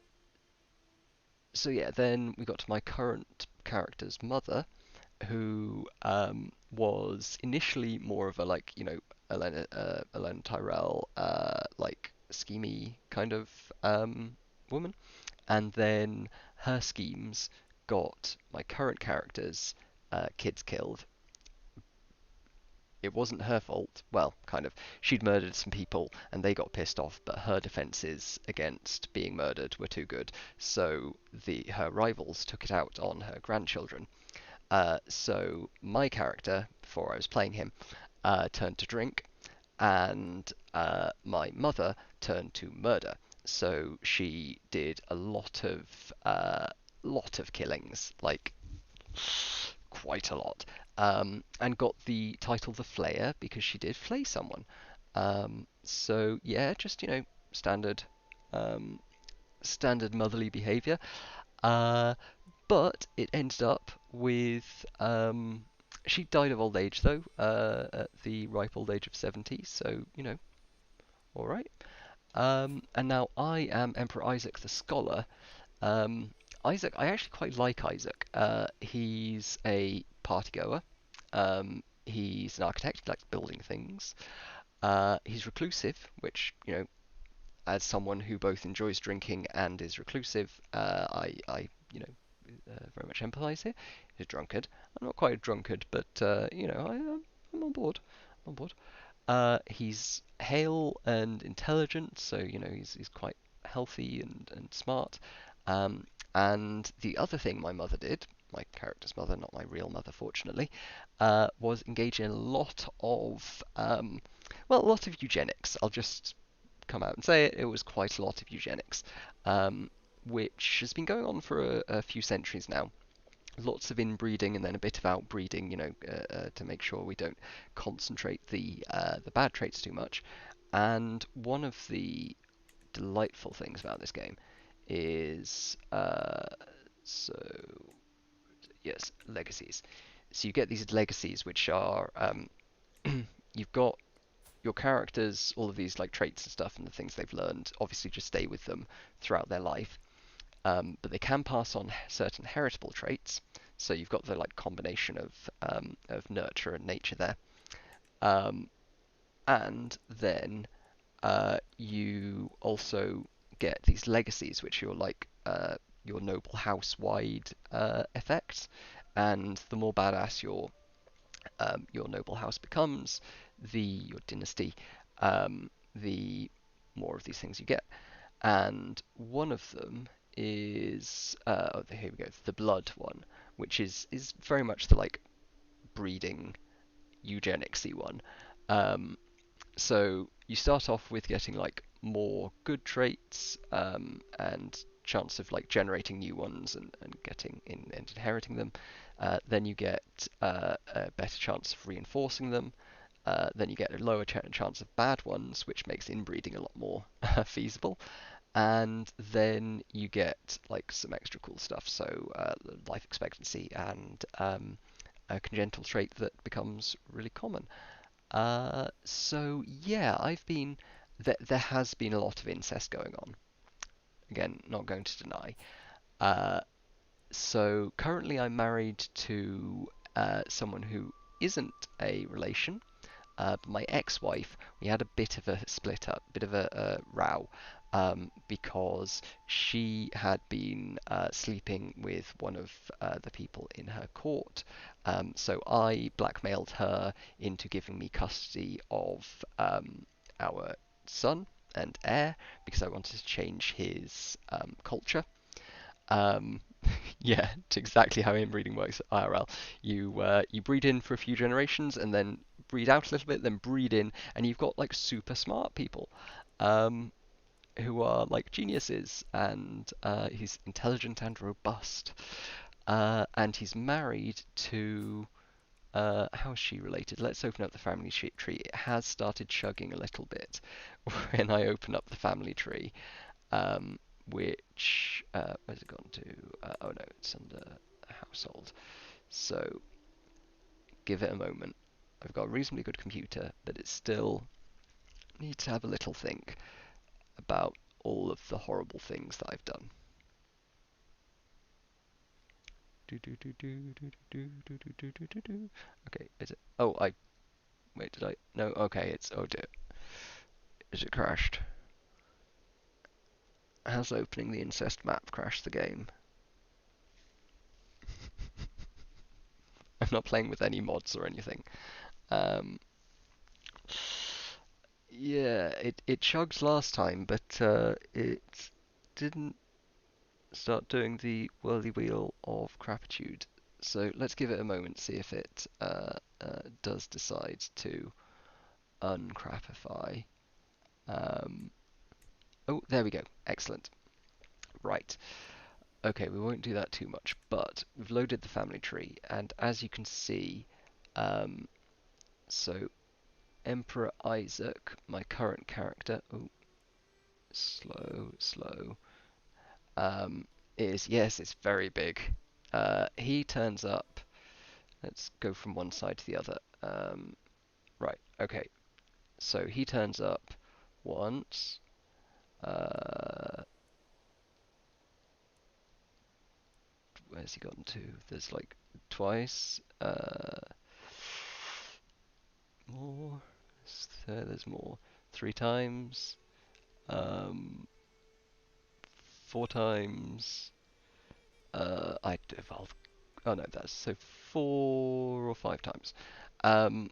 so yeah, then we got to my current character's mother, who was initially more of a like Elena Tyrell like schemy kind of woman, and then her schemes got my current character's kids killed. It wasn't her fault. Well, kind of. She'd murdered some people and they got pissed off, but her defenses against being murdered were too good. So her rivals took it out on her grandchildren. So my character, before I was playing him, turned to drink, and my mother turned to murder. So she did a lot of killings, like quite a lot, and got the title the Flayer because she did flay someone. So yeah, just standard um, standard motherly behaviour. Uh, but it ended up with she died of old age though, at the ripe old age of 70. So all right. And now I am Emperor Isaac the Scholar. Um, Isaac, I actually quite like Isaac. He's a party goer. He's an architect. He likes building things. He's reclusive, which as someone who both enjoys drinking and is reclusive, I very much empathise here. He's a drunkard. I'm not quite a drunkard, but I'm on board. I'm on board. He's hale and intelligent, so he's quite healthy and smart. Um, and the other thing my mother did, my character's mother, not my real mother, fortunately, was engage in a lot of a lot of eugenics. I'll just come out and say it. It was quite a lot of eugenics, which has been going on for a few centuries now. Lots of inbreeding and then a bit of outbreeding, to make sure we don't concentrate the bad traits too much. And one of the delightful things about this game is so yes, legacies. So you get these legacies, which are you've got your characters, all of these like traits and stuff and the things they've learned, obviously just stay with them throughout their life. But they can pass on certain heritable traits. So you've got the like combination of nurture and nature there. Um, and then you also get these legacies, which are like your noble house wide effects. And the more badass your noble house becomes, your dynasty, the more of these things you get. And one of them is oh, here we go, the blood one, which is very much the like breeding eugenicsy one. Um, so you start off with getting like more good traits and chance of like generating new ones and getting in and inheriting them. Then you get a better chance of reinforcing them. Then you get a lower chance of bad ones, which makes inbreeding a lot more feasible. And then you get like some extra cool stuff, so life expectancy and a congenital trait that becomes really common. So yeah, there has been a lot of incest going on. Again, not going to deny. Uh, so currently I'm married to someone who isn't a relation. But my ex-wife, we had a bit of a split up, bit of a row, because she had been sleeping with one of the people in her court. So I blackmailed her into giving me custody of our son and heir because I wanted to change his culture. Um, yeah, it's exactly how inbreeding works at IRL. You breed in for a few generations and then breed out a little bit, then breed in, and you've got like super smart people um, who are like geniuses, and he's intelligent and robust. And he's married to how is she related? Let's open up the family tree. It has started chugging a little bit when I open up the family tree, um, which where's it gone to? Oh no, it's under household. So give it a moment. I've got a reasonably good computer, but it still needs to have a little think about all of the horrible things that I've done. Okay, is it? Oh, I wait. Did I? No. Okay, it's. Oh dear. Is it crashed? Has opening the incest map crashed the game? I'm not playing with any mods or anything. Um, yeah, it chugged last time, but it didn't start doing the whirly wheel of crapitude. So let's give it a moment, see if it does decide to uncrapify. Um, oh, there we go. Excellent. Right. Okay, we won't do that too much, but we've loaded the family tree, and as you can see, um, so Emperor Isaac, my current character, oh, slow, um, is, yes, it's very big. He turns up, let's go from one side to the other. Right, okay, so he turns up once, uh, where's he gotten to? There's like twice, more, there's more, three times, um, four times, I evolved. Oh no, that's so four or five times. Um,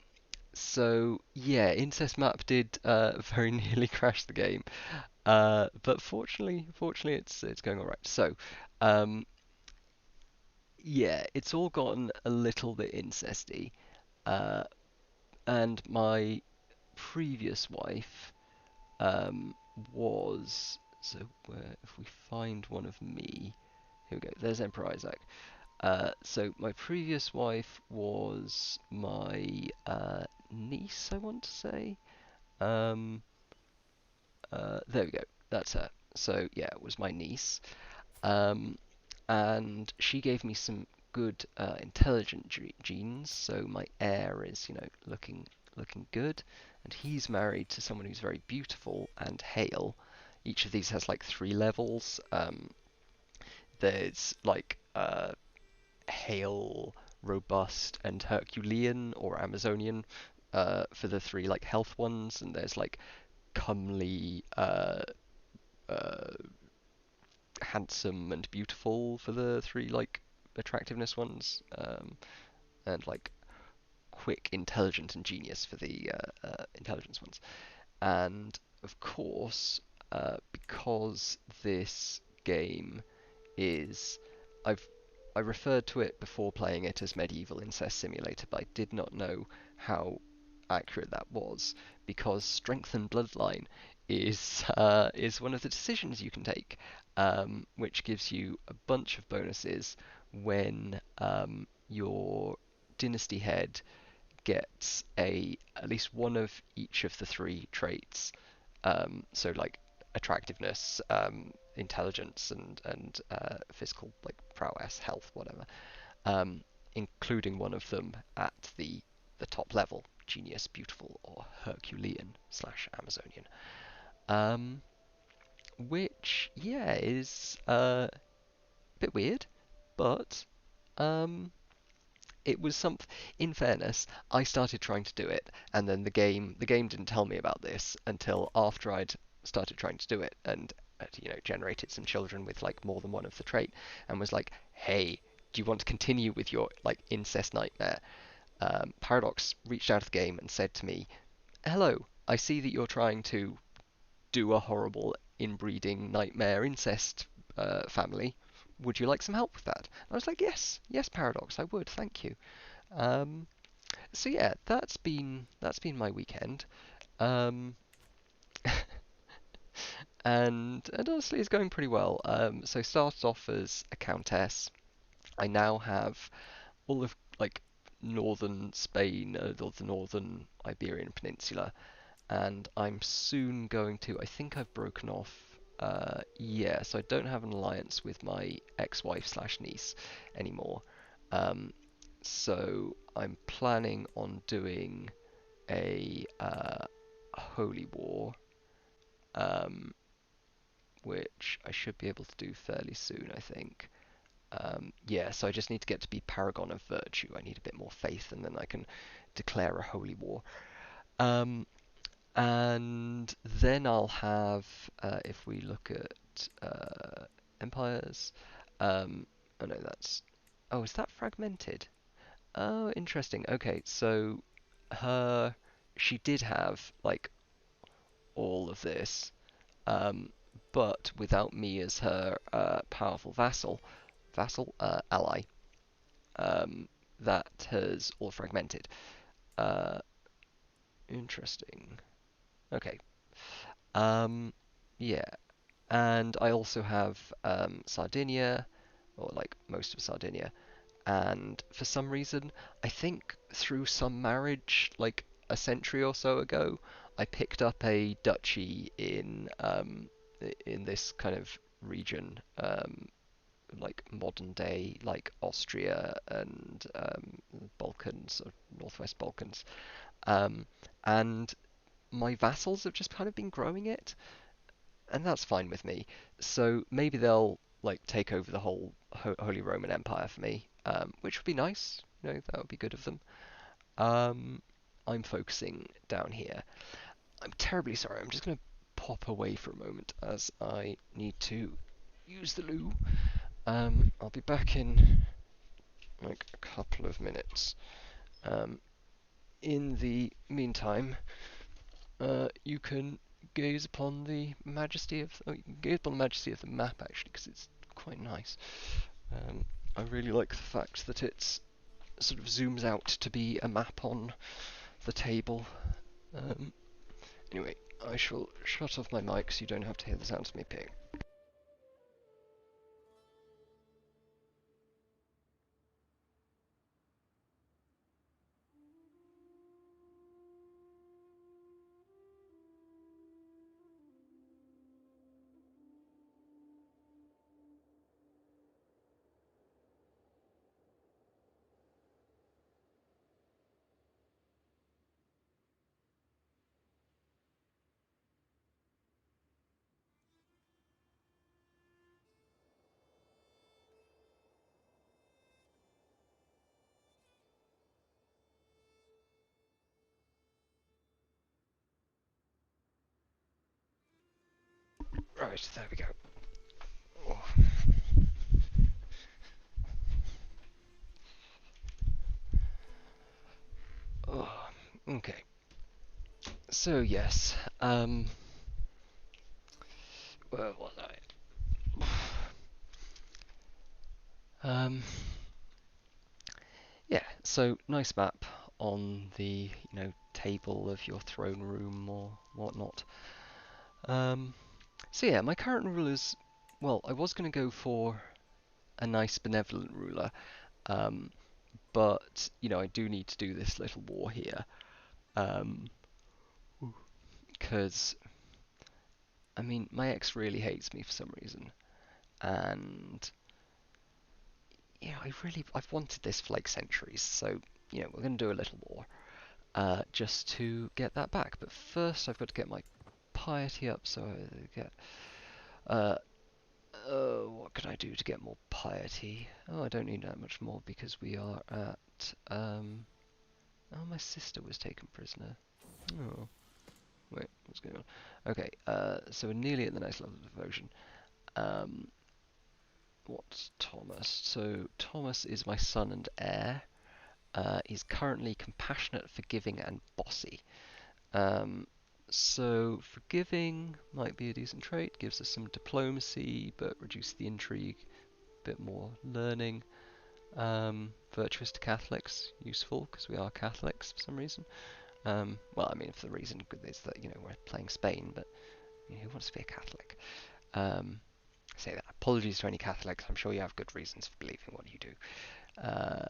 so yeah, Incest Map did very nearly crash the game, but fortunately, it's going all right. So, um, yeah, it's all gotten a little bit incesty, uh, and my previous wife um, was so where if we find one of me, here we go. There's Emperor Isaac. So my previous wife was my niece, I want to say. Um, there we go. That's her. So yeah, it was my niece. Um, and she gave me some good intelligent genes. So my heir is, looking good. and he's married to someone who's very beautiful and hale. Each of these has like 3 levels. There's like hale, robust, and Herculean or Amazonian for the 3 like health ones, and there's like comely, uh, handsome, and beautiful for the 3 like attractiveness ones, and like quick, intelligent, and genius for the intelligence ones. And of course, because this game is, I've I referred to it before playing it as Medieval Incest Simulator, but I did not know how accurate that was, because Strengthen Bloodline is one of the decisions you can take, which gives you a bunch of bonuses when your dynasty head gets at least one of each of the 3 traits. So like attractiveness, intelligence, and physical like prowess, health, whatever. Um, Including one of them at the top level, genius, beautiful, or Herculean / Amazonian. Um, which yeah is a bit weird, but um, it was something. In fairness, I started trying to do it, and then the game didn't tell me about this until after I'd started trying to do it, and generated some children with like more than one of the trait, and was like, hey, do you want to continue with your like incest nightmare? Paradox reached out of the game and said to me, hello, I see that you're trying to do a horrible inbreeding nightmare incest family. Would you like some help with that? I was like, yes, yes, Paradox, I would, thank you. Um, so yeah, that's been my weekend, um, and honestly, it's going pretty well. So started off as a countess. I now have all of like northern Spain, or the northern Iberian Peninsula, and I'm soon going to. I think I've broken off. Yeah, so I don't have an alliance with my ex-wife / niece anymore. Um, so I'm planning on doing a holy war, um, which I should be able to do fairly soon, I think. Yeah, so I just need to get to be Paragon of Virtue. I need a bit more faith, and then I can declare a holy war. Um, and then I'll have, if we look at empires, oh no, that's, oh, is that fragmented? Oh, interesting. Okay, so her, she did have like all of this, um, but without me as her powerful ally, um, that has all fragmented. Uh, Interesting. Okay. Um, yeah, and I also have Sardinia, or like most of Sardinia, and for some reason, I think through some marriage, like a century or so ago, I picked up a duchy in this kind of region, like modern day, like Austria and Balkans or Northwest Balkans, um, and my vassals have just kind of been growing it, and that's fine with me. So maybe they'll like take over the whole Holy Roman Empire for me, which would be nice. That would be good of them. Um, I'm focusing down here. I'm terribly sorry. I'm just going to pop away for a moment as I need to use the loo. I'll be back in like a couple of minutes. Um, in the meantime, you can gaze upon the majesty of you can gaze upon the majesty of the map actually, because it's quite nice. I really like the fact that it's sort of zooms out to be a map on the table. Um, anyway, I shall shut off my mic so you don't have to hear the sounds of me peeing. Right, there we go. Oh. Oh, okay. So yes, where was I? Um, yeah. So nice map on the table of your throne room or whatnot. Um, so yeah, my current rule is, well, I was going to go for a nice benevolent ruler, um, but I do need to do this little war here, because I mean my ex really hates me for some reason, and I've wanted this for like centuries, so we're going to do a little war, just to get that back. But first, I've got to get my piety up, so I get. Uh, what can I do to get more piety? Oh, I don't need that much more because we are at. Oh, my sister was taken prisoner. Oh, wait, what's going on? Okay, so we're nearly at the next level of devotion. Um, what's Thomas? So Thomas is my son and heir. He's currently compassionate, forgiving, and bossy. Um, so forgiving might be a decent trait. Gives us some diplomacy, but reduce the intrigue. Bit more learning. Virtuous to Catholics, useful because we are Catholics for some reason. Well, I mean, for the reason is that we're playing Spain, but who wants to be a Catholic? I say that. Apologies to any Catholics. I'm sure you have good reasons for believing what you do. Uh,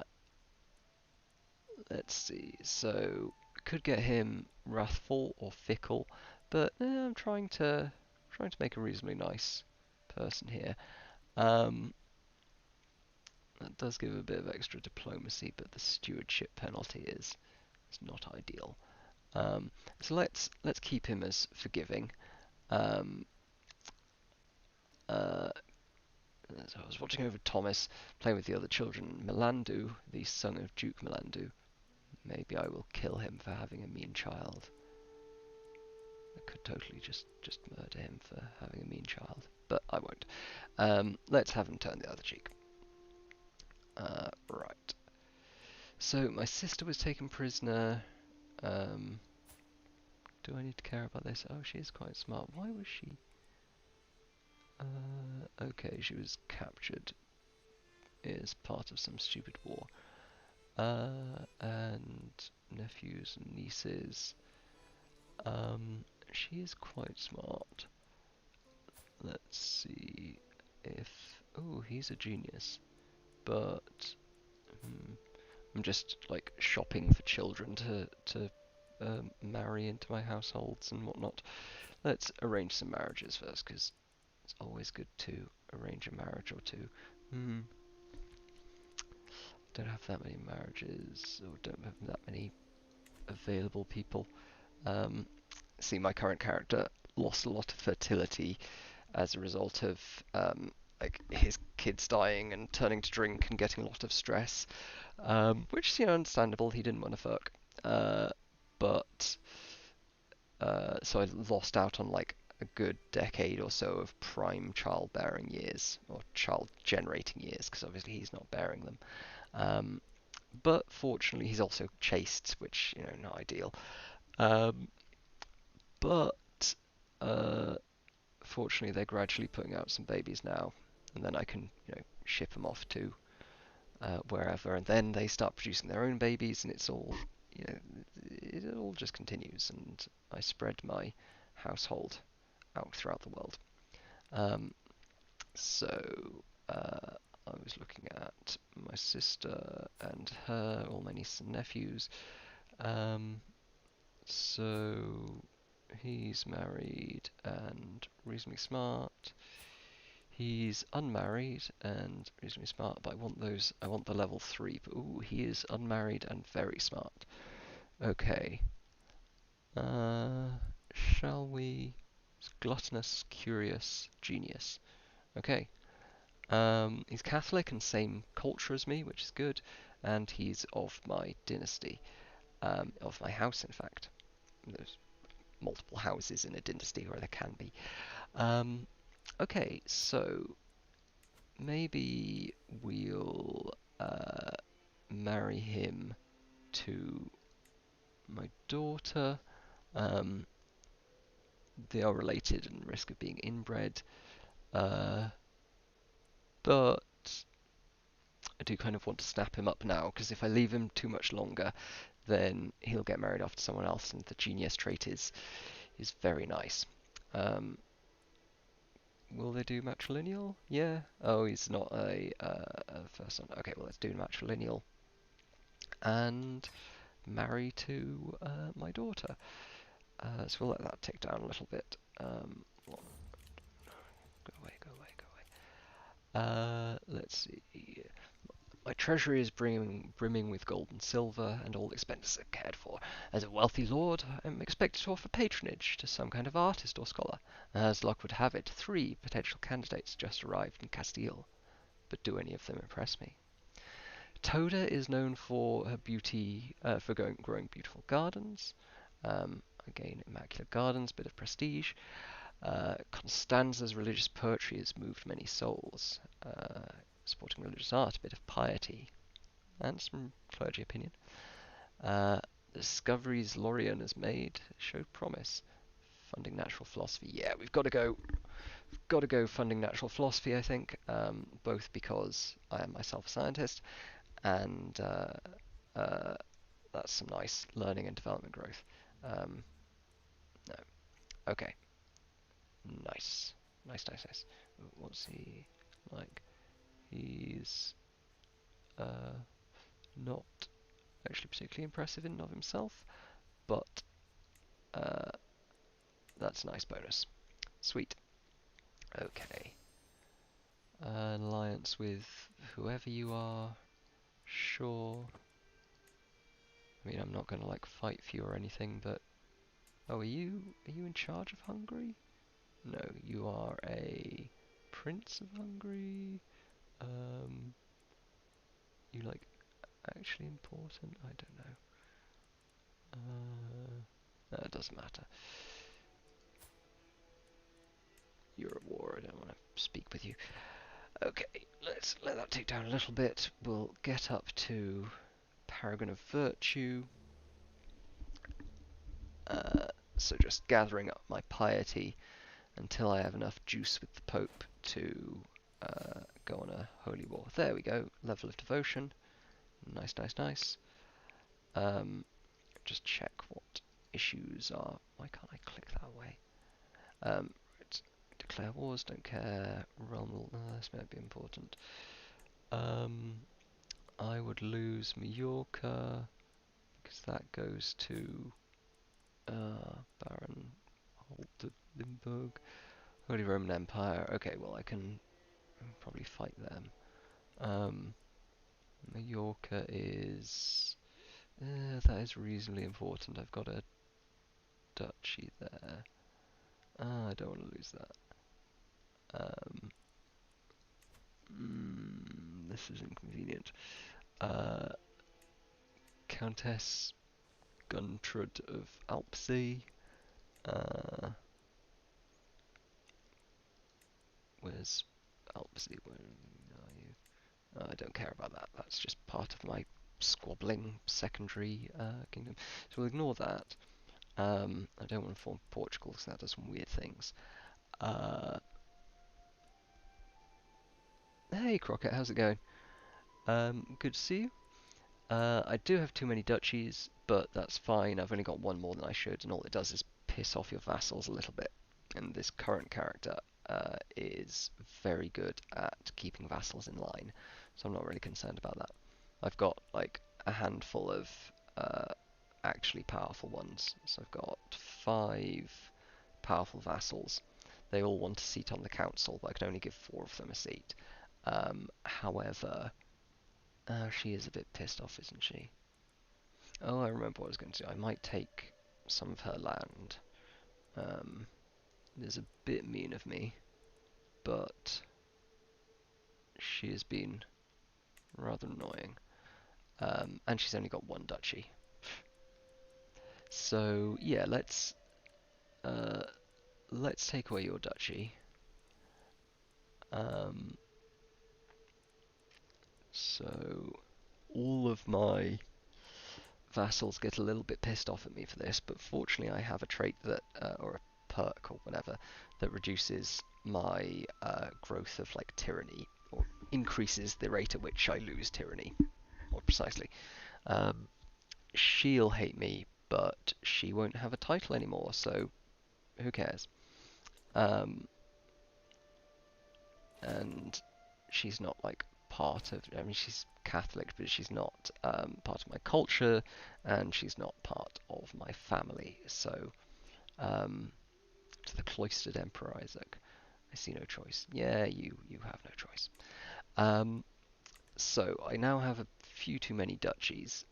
let's see. So could get him wrathful or fickle, but I'm trying to make a reasonably nice person here. Um, that does give a bit of extra diplomacy, but the stewardship penalty is not ideal. So let's keep him as forgiving. Um, uh, so I was watching over Thomas playing with the other children. Melandu, the son of Duke Melandu. Maybe I will kill him for having a mean child. I could totally just murder him for having a mean child, but I won't. Let's have him turn the other cheek. Right. So my sister was taken prisoner. Um, do I need to care about this? Oh, she is quite smart. Why was she? Okay, she was captured as part of some stupid war. And nephews and nieces. She is quite smart. Let's see if... Oh, he's a genius. But I'm just like shopping for children to marry into my households and whatnot. Let's arrange some marriages first, because it's always good to arrange a marriage or two. Don't have that many marriages, or don't have that many available people. See, my current character lost a lot of fertility as a result of like his kids dying and turning to drink and getting a lot of stress, which is understandable. He didn't want to fuck, but so I lost out on like a good decade or so of prime childbearing years or child generating years because obviously he's not bearing them. Um, but fortunately, he's also chaste, which not ideal. Um, but uh, fortunately, they're gradually putting out some babies now, and then I can ship them off to wherever, and then they start producing their own babies, and it's all it all just continues, and I spread my household out throughout the world. Um, so I was looking at my sister and her, all my nieces and nephews. Um, so he's married and reasonably smart. He's unmarried and reasonably smart, but I want the level 3. But ooh, he is unmarried and very smart. Okay. Shall we? It's gluttonous, curious, genius. Okay. He's Catholic and same culture as me, which is good, and he's of my dynasty, of my house, in fact. There's multiple houses in a dynasty, or there can be. Um, Okay, so maybe we'll marry him to my daughter. Um, they are related and risk of being inbred. Uh, but I do kind of want to snap him up now, because if I leave him too much longer, then he'll get married off to someone else, and the genius trait is very nice. Um, will they do matrilineal? Yeah. Oh, he's not a first son. Okay, well, let's do matrilineal and marry to my daughter. So we'll let that tick down a little bit. Go away, go away, go away. Let's see. My treasury is brimming with gold and silver, and all expenses are cared for. As a wealthy lord, I am expected to offer patronage to some kind of artist or scholar. As luck would have it, 3 potential candidates just arrived in Castile. But do any of them impress me? Toda is known for her beauty, for growing beautiful gardens. Again, immaculate gardens, bit of prestige. Constanza's religious poetry has moved many souls, supporting religious art, a bit of piety, and some clergy opinion. The discoveries Lorien has made showed promise. Funding natural philosophy, yeah, we've got to go funding natural philosophy, I think, both because I am myself a scientist, and uh, that's some nice learning and development growth. No, okay, nice, nice, nice, nice. What's he like? He's not actually particularly impressive in and of himself, but uh, that's a nice bonus. Sweet. Okay. Alliance with whoever you are. Sure. I mean, I'm not gonna like fight for you or anything, but oh, are you in charge of Hungary? No, you are a prince of Hungary. Um, you like actually important? I don't know. No, it doesn't matter. You're at war. I don't want to speak with you. Okay, let's let that tick down a little bit. We'll get up to Paragon of Virtue. So just gathering up my piety until I have enough juice with the Pope to go on a holy war. There we go. Level of devotion. Nice, nice, nice. Just check what issues are. Why can't I click that away? Right. Declare wars. Don't care. Realm. This might be important. I would lose Mallorca because that goes to Baron Limburg. Holy Roman Empire. Okay, well I can probably fight them. Mallorca is that is reasonably important. I've got a duchy there. I don't want to lose that. This is inconvenient. Countess Guntrud of Alpsey. Where's Alpsey? Where are you? I don't care about that. That's just part of my squabbling secondary kingdom. So we'll ignore that. I don't want to form Portugal because that does some weird things. Hey Crockett, how's it going? Good to see you. I do have too many duchies, but that's fine. I've only got one more than I should, and all it does is piss off your vassals a little bit. And this current character is very good at keeping vassals in line, so I'm not really concerned about that. I've got like a handful of actually powerful ones. So I've got 5 powerful vassals. They all want a seat on the council, but I can only give 4 of them a seat. However, she is a bit pissed off, isn't she? Oh, I remember what I was going to do. I might take some of her land. It is a bit mean of me, but she has been rather annoying. And she's only got 1 duchy. So yeah, let's take away your duchy. Um, so all of my vassals get a little bit pissed off at me for this, but fortunately I have a trait that, or a perk or whatever, that reduces my growth of like tyranny, or increases the rate at which I lose tyranny, more precisely. Um, she'll hate me, but she won't have a title anymore, so who cares? Um, and she's not like part of, I mean, she's Catholic, but she's not part of my culture, and she's not part of my family. So, um, to the cloistered Emperor Isaac, I see no choice. Yeah, you have no choice. Um, so I now have a few too many duchies,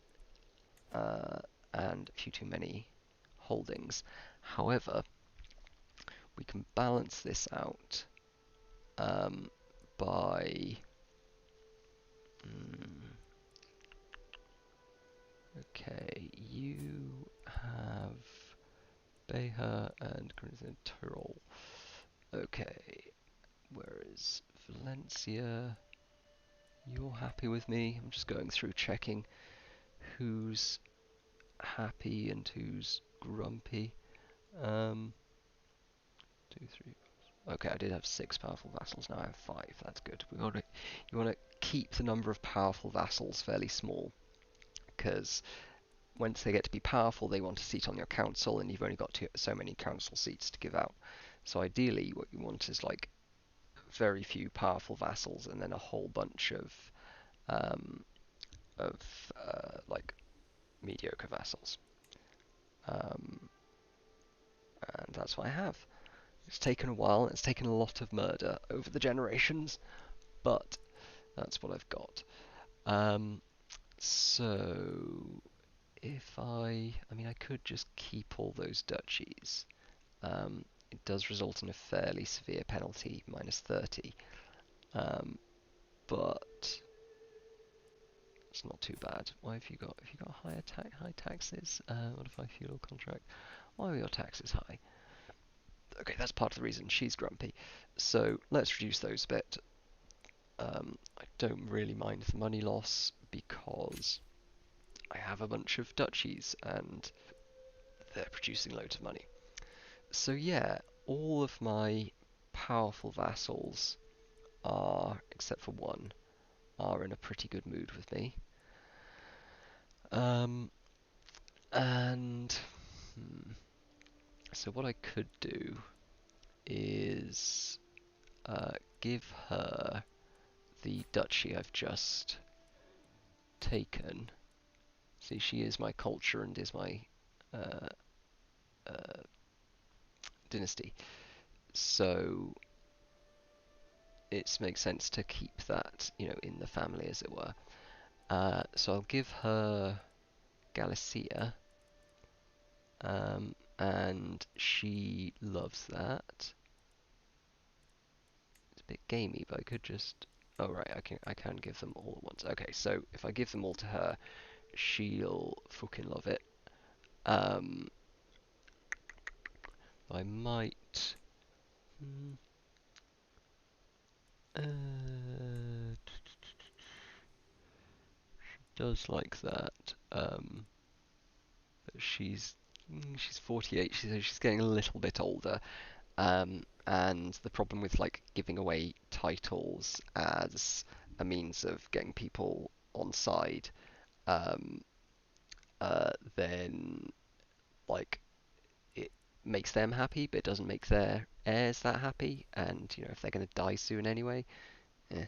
uh, and a few too many holdings. However, we can balance this out um, by okay, you have Beja and Crimson Tyrol. Okay, whereas Valencia, you're happy with me. I'm just going through checking who's happy and who's grumpy. Um, two, three. Okay, I did have 6 powerful vassals. Now I have 5. That's good. You want to keep the number of powerful vassals fairly small, because once they get to be powerful, they want a seat on your council, and you've only got so many council seats to give out. So ideally, what you want is like very few powerful vassals, and then a whole bunch um, of like mediocre vassals. Um, and that's what I have. It's taken a while. It's taken a lot of murder over the generations, but that's what I've got. Um, so I mean, I could just keep all those duchies. It does result in a fairly severe penalty, -30, but it's not too bad. Why have you got? Have you got high taxes? Modify feudal contract. Why are your taxes high? Okay, that's part of the reason she's grumpy. So let's reduce those a bit. I don't really mind the money loss because I have a bunch of duchies and they're producing loads of money. So yeah, all of my powerful vassals are, except for one, are in a pretty good mood with me. Um, and so what I could do is give her the duchy I've just taken. See, she is my culture and is my uh, uh, dynasty. So it makes sense to keep that, in the family, as it were. So I'll give her Galicia, and she loves that. It's a bit gamey, but I could just. Oh right, I can give them all at once. Okay, so if I give them all to her, she'll fucking love it. Um, I might. Hmm, does like that. But she's 48. She's getting a little bit older. And the problem with like giving away titles as a means of getting people on side, um, then like it makes them happy, but it doesn't make their heirs that happy. And if they're going to die soon anyway, eh.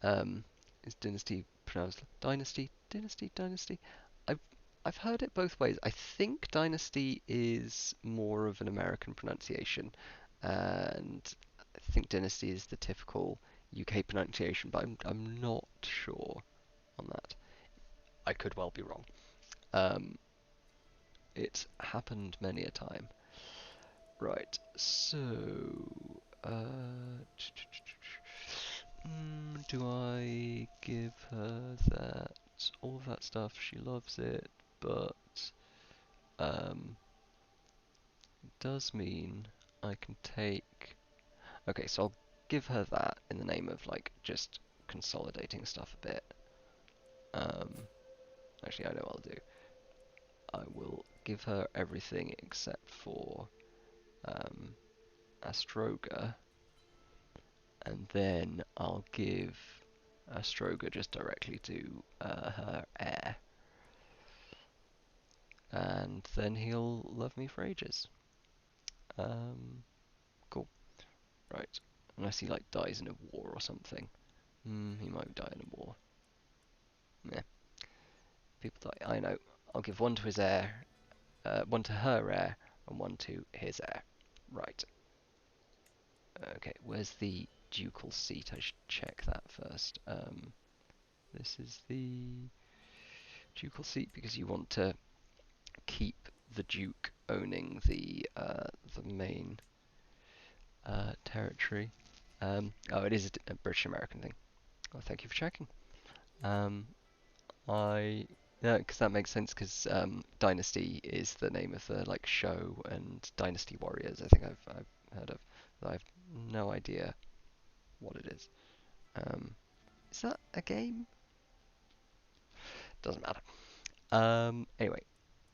Um, is dynasty pronounced dynasty? Dynasty? Dynasty? I've I've heard it both ways. I think dynasty is more of an American pronunciation, and I think dynasty is the typical UK pronunciation, but I'm not sure on that. I could well be wrong. Um, it's happened many a time. Right, so do I give her that? All of that stuff, she loves it, but it does mean I can take. Okay, so I'll give her that in the name of like just consolidating stuff a bit. Um, Actually, I know what I'll do. I will give her everything except for um, Astroga, and then I'll give Astroga just directly to her heir, and then he'll love me for ages. Cool. Right. Unless he like dies in a war or something. He might die in a war. Yeah. People die. I know. I'll give one to his heir, one to her heir, and one to his heir. Right. Okay. Where's the ducal seat? I should check that first. This is the ducal seat because you want to keep the duke owning the main territory. Oh, it is a British American thing. Oh, thank you for checking. Um, I Yeah, because that makes sense. Because Dynasty is the name of the like show, and Dynasty Warriors. I think I've heard of. But I've no idea what it is. Um, is that a game? Doesn't matter. Anyway,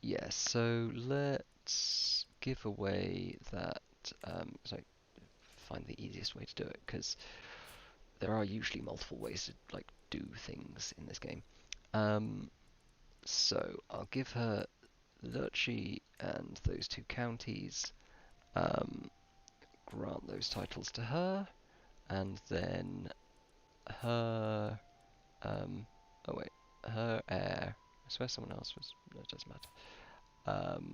yeah. So let's give away that. So find the easiest way to do it because there are usually multiple ways to like do things in this game. Um, so I'll give her the duchy and those two counties. Um, Grant those titles to her, and then her. Oh wait, her heir. I swear someone else was. No, it doesn't matter.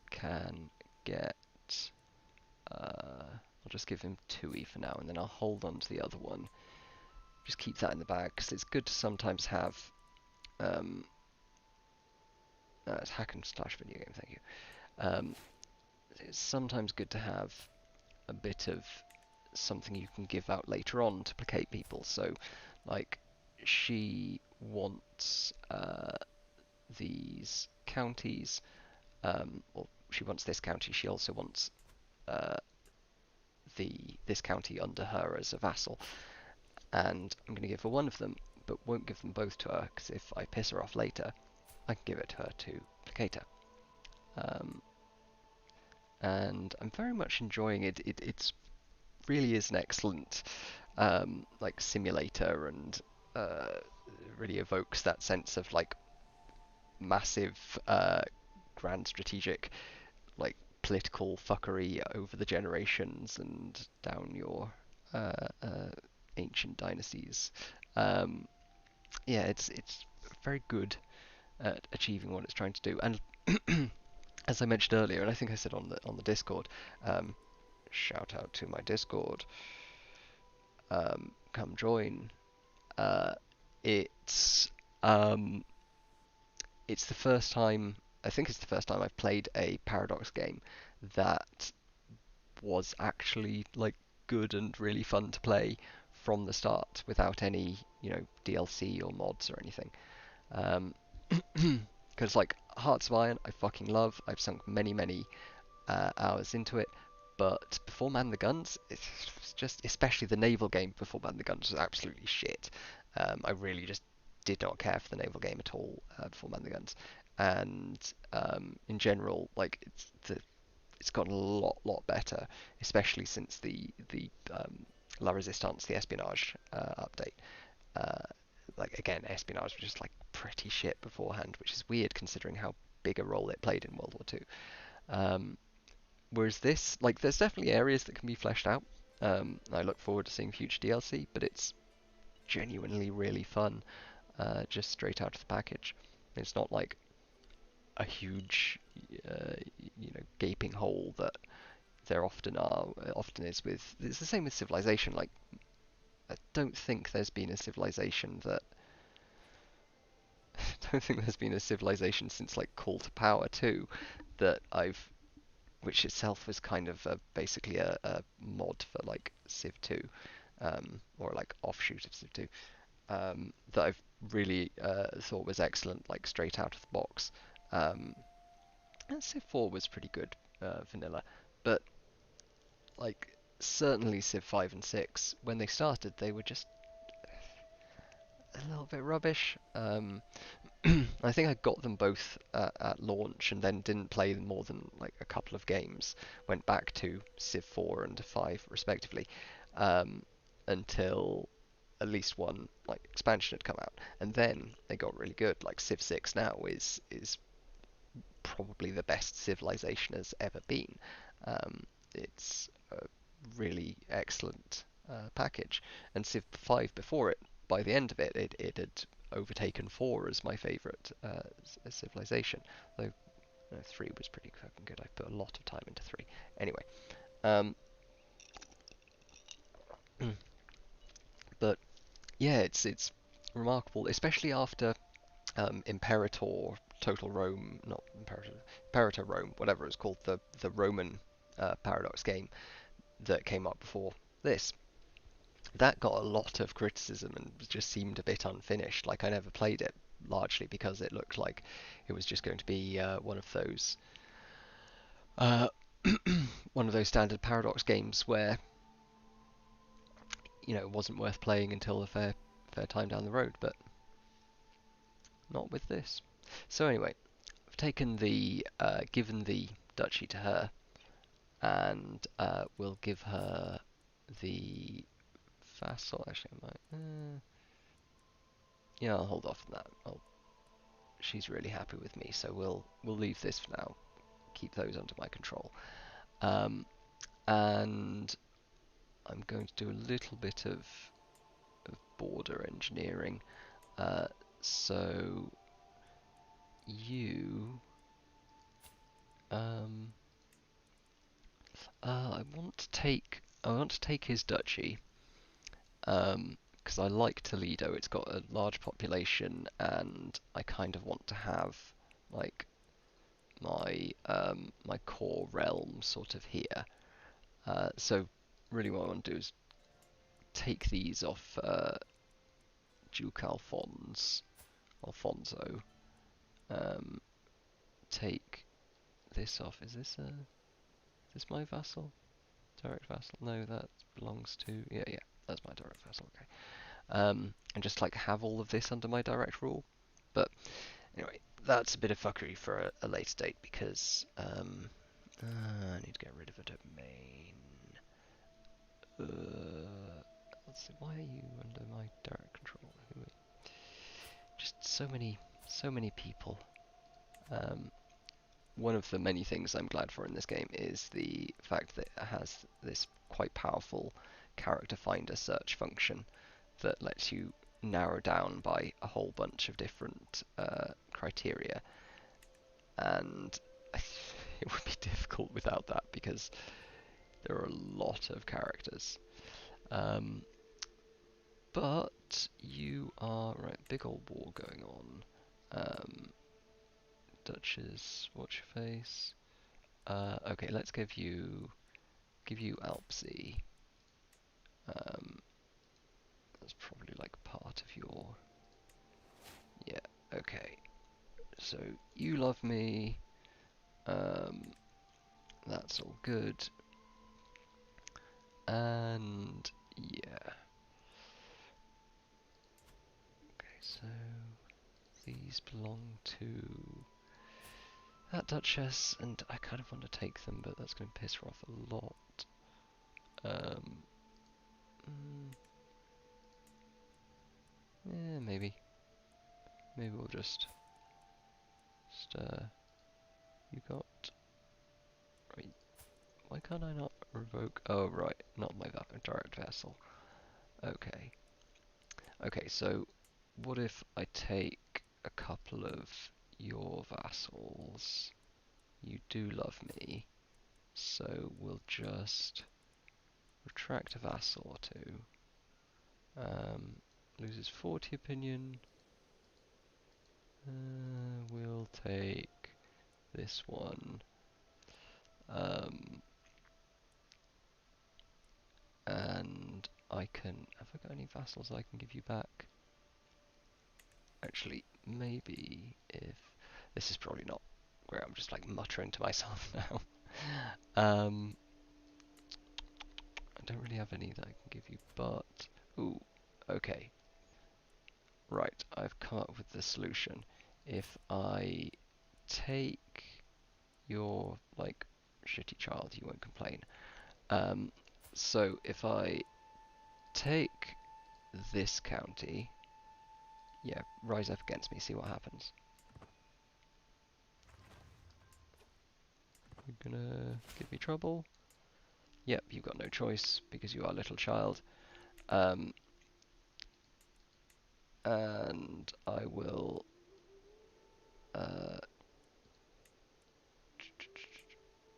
Can get. I'll just give him 2e for now, and then I'll hold on to the other one. Just keep that in the bag because it's good to sometimes have. It's hack and slash video game. Thank you. It's sometimes good to have a bit of something you can give out later on to placate people. So, like, she wants these counties. Well, she wants this county. She also wants uh, this county under her as a vassal. And I'm going to give her one of them, but won't give them both to her because if I piss her off later, I can give it to her to placate her. And I'm very much enjoying it. It's really is an excellent like simulator, and really evokes that sense of like massive grand strategic like political fuckery over the generations and down your uh, uh, ancient dynasties. Um, yeah, it's very good at achieving what it's trying to do. And as I mentioned earlier, and I think I said on the Discord, um, shout out to my Discord. Come join. Uh, it's um, it's the first time. I think it's the first time I've played a Paradox game that was actually like good and really fun to play from the start without any DLC or mods or anything. Because like Hearts of Iron, I fucking love. I've sunk many hours into it. But before Man the Guns, it's just, especially the naval game before Man the Guns was absolutely shit. I really just did not care for the naval game at all before Man the Guns, and in general, like it's gotten a lot better, especially since the La Resistance, the espionage update. Uh, like again, espionage was just like pretty shit beforehand, which is weird considering how big a role it played in World War Two. Um, Whereas this, like, there's definitely areas that can be fleshed out. I look forward to seeing future DLC, but it's genuinely really fun, just straight out of the package. It's not like a huge, gaping hole that there often is with. It's the same with Civilization. Like, I don't think there's been a civilization that. I don't think there's been a civilization since like Call to Power 2 that I've which itself was kind of basically a mod for like Civ 2, or like offshoot of Civ 2, that I've really thought was excellent, like straight out of the box. And Civ 4 was pretty good vanilla, but like certainly Civ 5 and 6, when they started, they were just a little bit rubbish. I think I got them both at launch and then didn't play them more than like a couple of games. Went back to Civ 4 and 5 respectively, um, until at least one like expansion had come out, and then they got really good. Like Civ 6 now is probably the best Civilization has ever been. It's a really excellent package, and Civ 5 before it, by the end of it, it had overtaken 4 as my favourite Civilization. Though no, 3 was pretty fucking good. I put a lot of time into 3. Anyway, um, but yeah, it's remarkable, especially after Imperator Total Rome, not Imperator, Imperator Rome, whatever it's called, the Roman Paradox game that came up before this. That got a lot of criticism and just seemed a bit unfinished. Like I never played it, largely because it looked like it was just going to be uh, one of those standard Paradox games where it wasn't worth playing until a fair time down the road. But not with this. So anyway, I've taken given the duchy to her, and we'll give her the vassal. Actually, I might. Yeah, I'll hold off on that. She's really happy with me, so we'll leave this for now. Keep those under my control. And I'm going to do a little bit of border engineering. So you, I want to take his duchy, because I like Toledo. It's got a large population, and I kind of want to have like my core realm sort of here. So really, what I want to do is take these off Duke Alfonso. Um, Take this off. Is this my vassal? Direct vassal? No, that belongs to yeah. That's my direct vassal. Okay. And just like have all of this under my direct rule. But anyway, that's a bit of fuckery for a later date because I need to get rid of a domain. Let's see, why are you under my direct control? Just so many people. One of the many things I'm glad for in this game is the fact that it has this quite powerful character finder search function that lets you narrow down by a whole bunch of different criteria, and it would be difficult without that because there are a lot of characters. Um, but you are right. Big old war going on. Duchess, watch your face. Okay, let's give you Alpsy. That's probably like part of your. Yeah. Okay. So you love me. That's all good. And yeah. Okay, so these belong to that Duchess, and I kind of want to take them, but that's going to piss her off a lot. Yeah, maybe. Maybe we'll just you got. Right. Why can't I not revoke? Oh, right. Not my direct vassal. Okay. Okay, so what if I take a couple of your vassals? You do love me, so we'll just retract a vassal or two. Loses 40 opinion. We'll take this one. And I can. Have I got any vassals I can give you back? Actually, maybe if. This is probably not great, I'm just like muttering to myself now. don't really have any that I can give you, but... Ooh, okay. Right, I've come up with the solution. If I take your, like, shitty child, you won't complain. Um, so if I take this county, yeah, rise up against me, see what happens. You're gonna give me trouble? Yep, you've got no choice because you are a little child. Um, and I will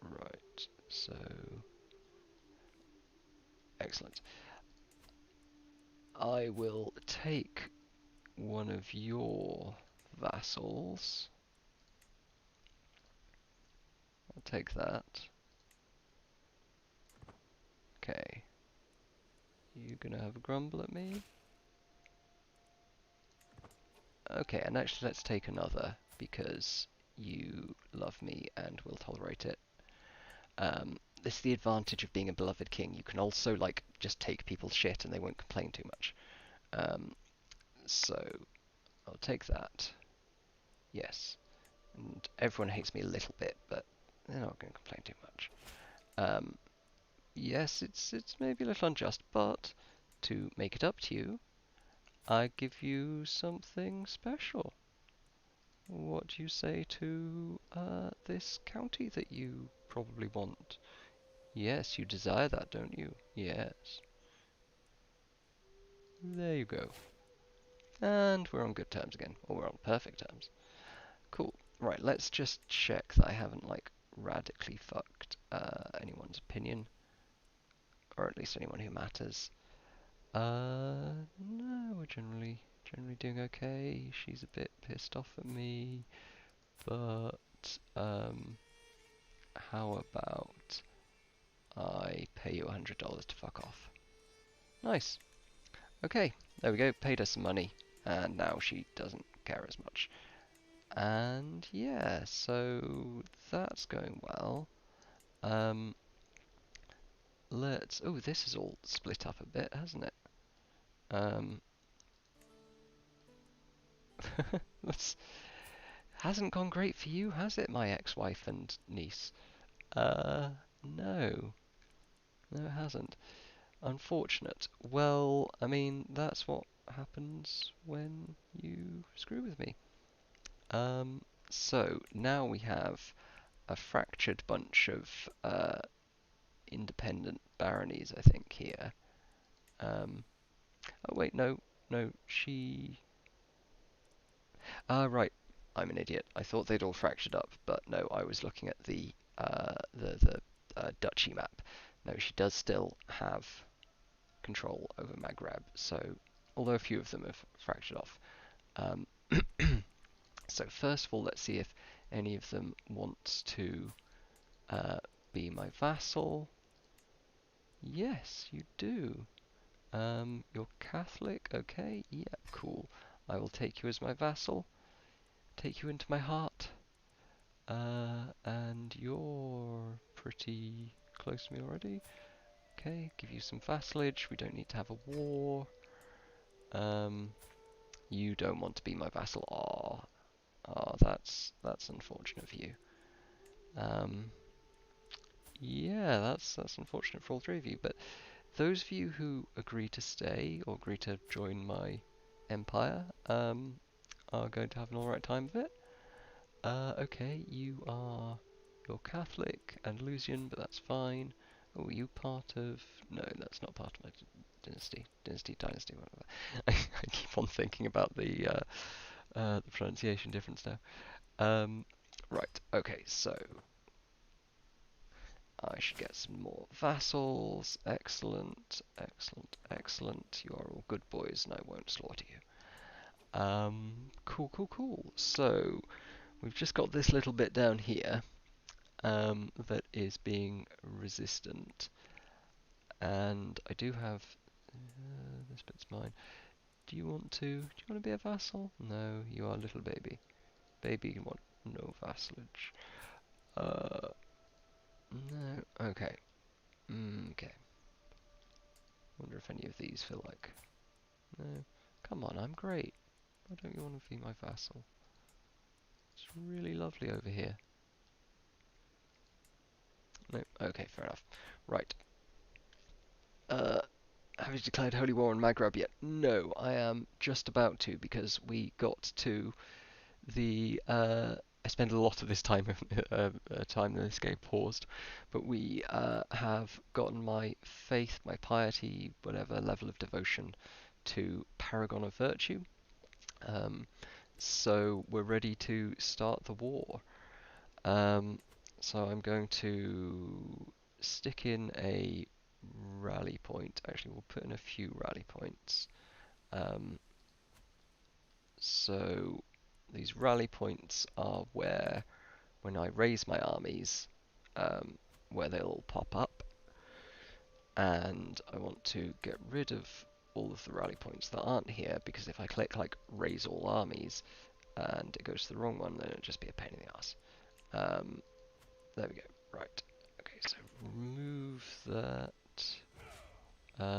right, so excellent. I will take one of your vassals. I'll take that. Okay. You gonna have a grumble at me? Okay, and actually let's take another because you love me and will tolerate it. This is the advantage of being a beloved king. You can also like just take people's shit and they won't complain too much. So I'll take that. Yes. And everyone hates me a little bit, but they're not going to complain too much. Yes, it's maybe a little unjust, but to make it up to you, I give you something special. What do you say to this county that you probably want? Yes, you desire that, don't you? Yes. There you go. And we're on good terms again. Or we're on perfect terms. Cool. Right, let's just check that I haven't, like, radically fucked anyone's opinion. Or at least anyone who matters. No, we're generally doing okay. She's a bit pissed off at me. But, how about I pay you $100 to fuck off? Nice. Okay, there we go. Paid her some money. And now she doesn't care as much. And yeah, so that's going well. Let's... Oh, this is all split up a bit, hasn't it? That's... Hasn't gone great for you, has it, my ex-wife and niece? No. No, it hasn't. Unfortunate. Well, I mean, that's what happens when you screw with me. So now we have a fractured bunch of independent baronies, I think, here. Oh wait, no, no, she... Ah, right, I'm an idiot. I thought they'd all fractured up, but no, I was looking at the duchy map. No, she does still have control over Maghreb, so although a few of them have fractured off. Um, so first of all, let's see if any of them wants to be my vassal. Yes, you do. You're Catholic, okay? Yeah, cool. I will take you as my vassal. Take you into my heart. And you're pretty close to me already. Okay, give you some vassalage. We don't need to have a war. You don't want to be my vassal. That's unfortunate for you. Yeah, that's unfortunate for all three of you. But those of you who agree to stay or agree to join my empire, are going to have an alright time of it. Okay, you're Catholic, Andalusian, but that's fine. Oh, are you part of... No, that's not part of my dynasty. Dynasty, whatever. I keep on thinking about the pronunciation difference now. Right, okay, so I should get some more vassals. Excellent, excellent, excellent. You are all good boys and I won't slaughter you. Cool, cool, cool. So, we've just got this little bit down here that is being resistant. And I do have... this bit's mine. Do you want to be a vassal? No, you are a little baby. Baby can want no vassalage. No, okay. Okay. Wonder if any of these feel like... No. Come on, I'm great. Why don't you want to be my vassal? It's really lovely over here. No, okay, fair enough. Right. Have you declared holy war on Maghreb yet? No, I am just about to, because we got to the... I spend a lot of this time time in this game paused, but we have gotten my faith, my piety, whatever level of devotion to Paragon of Virtue. So we're ready to start the war. So I'm going to stick in a rally point. Actually, we'll put in a few rally points. So these rally points are where, when I raise my armies, where they'll pop up. And I want to get rid of all of the rally points that aren't here, because if I click like raise all armies and it goes to the wrong one, then it'll just be a pain in the ass. There we go. Right. Okay, so remove that. Let's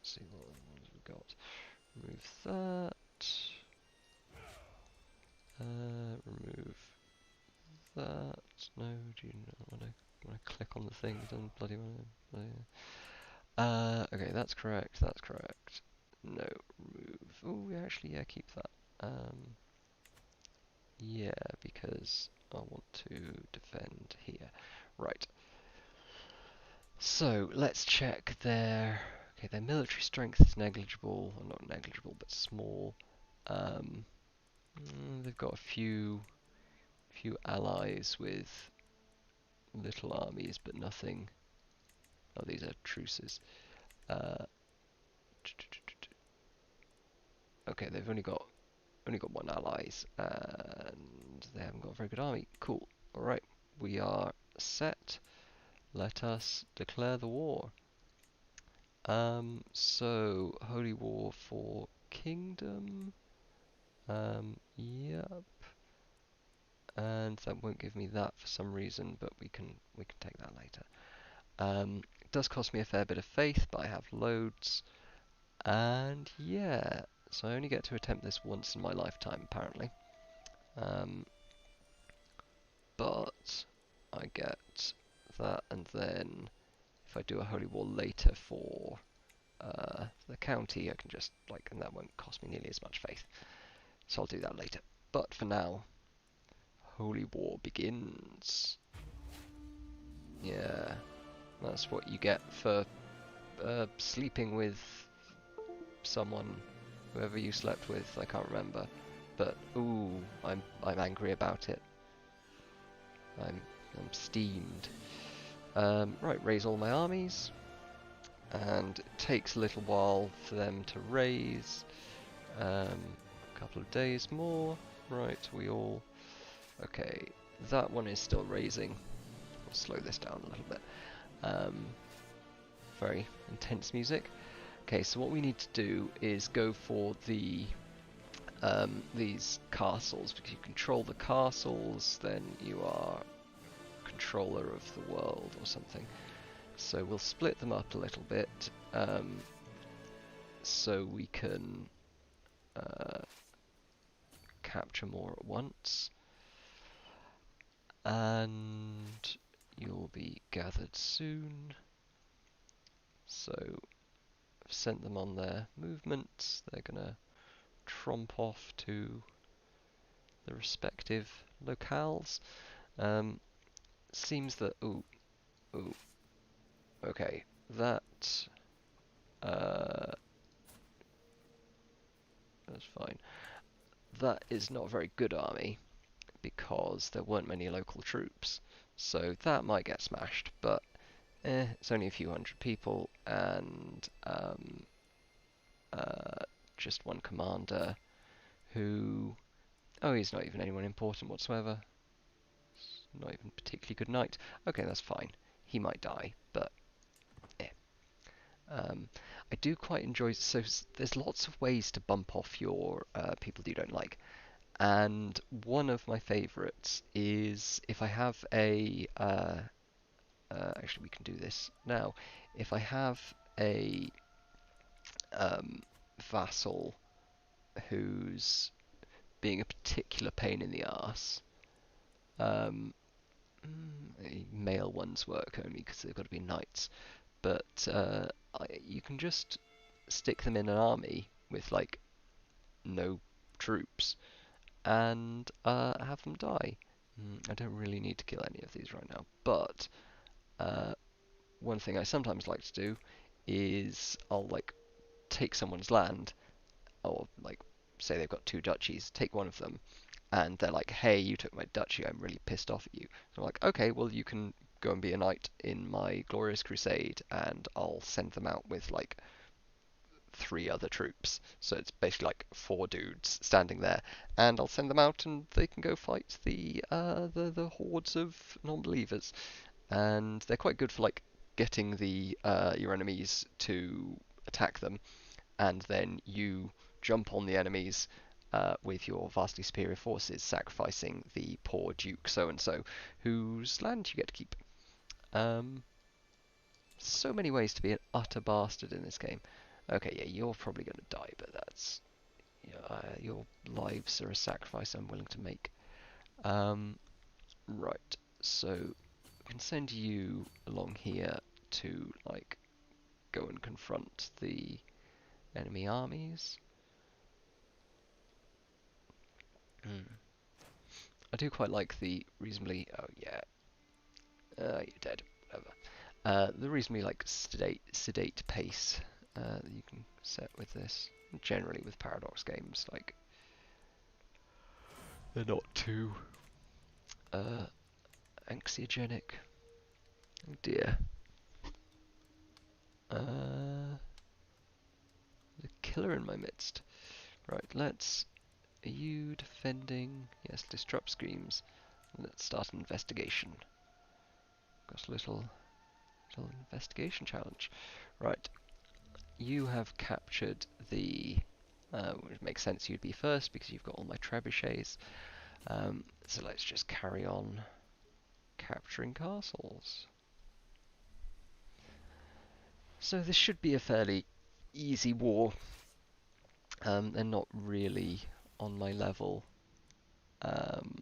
see what ones we've got. Remove that. Remove that. No, do you not want to click on the thing? Don't bloody want to. Okay, that's correct. That's correct. No, remove. Oh, actually, yeah, keep that. Yeah, because I want to defend here. Right. So let's check their... Okay, their military strength is negligible, or not negligible, but small. They've got a few allies with little armies, but nothing. Oh, these are truces. Okay, they've only got one allies, and they haven't got a very good army. Cool. All right, we are set. Let us declare the war. So holy war for kingdom. Yep. And that won't give me that for some reason, but we can take that later. It does cost me a fair bit of faith, but I have loads. And yeah, so I only get to attempt this once in my lifetime, apparently. But I get that, and then if I do a holy war later for the county, I can just, like, and that won't cost me nearly as much faith. So I'll do that later. But for now, holy war begins. Yeah, that's what you get for sleeping with someone, whoever you slept with. I can't remember, but ooh, I'm angry about it. I'm steamed. Right, raise all my armies, and it takes a little while for them to raise. A couple of days more. Right, we all... Okay, that one is still raising. We'll slow this down a little bit. Very intense music. Okay, so what we need to do is go for the these castles, because you control the castles, then you are controller of the world or something. So we'll split them up a little bit, so we can capture more at once. And you'll be gathered soon. So I've sent them on their movements. They're gonna tromp off to the respective locales. Seems that okay, that's fine. That is not a very good army, because there weren't many local troops, so that might get smashed, but it's only a few hundred people, and just one commander who... Oh, he's not even anyone important whatsoever. Not even particularly good knight. Okay, that's fine. He might die, but I do quite enjoy... So there's lots of ways to bump off your people that you don't like. And one of my favourites is if I have a... actually, we can do this now. If I have a vassal who's being a particular pain in the arse. Um, Male ones work only because they've got to be knights, but you can just stick them in an army with like no troops and have them die. I don't really need to kill any of these right now, but one thing I sometimes like to do is I'll like take someone's land, or like say they've got two duchies, take one of them, and they're like, "Hey, you took my duchy. I'm really pissed off at you." So I'm like, "Okay, well you can go and be a knight in my glorious crusade," and I'll send them out with like three other troops. So it's basically like four dudes standing there, and I'll send them out, and they can go fight the hordes of non-believers. And they're quite good for like getting the your enemies to attack them, and then you jump on the enemies with your vastly superior forces, sacrificing the poor Duke so and so, whose land you get to keep. Um, so many ways to be an utter bastard in this game. Okay, yeah, you're probably going to die, but that's your lives are a sacrifice I'm willing to make. Right, so I can send you along here to like go and confront the enemy armies. Hmm. I do quite like the reasonably. Oh yeah, you're dead. Whatever. The reasonably like sedate pace that you can set with this. Generally with Paradox games, like they're not too uh, anxiogenic. Oh dear. The killer in my midst. Right, let's. Are you defending? Yes, disrupt screams. Let's start an investigation. Got a little investigation challenge. Right, you have captured the. Which makes sense you'd be first because you've got all my trebuchets. So let's just carry on capturing castles. So this should be a fairly easy war. They're not really on my level. Um,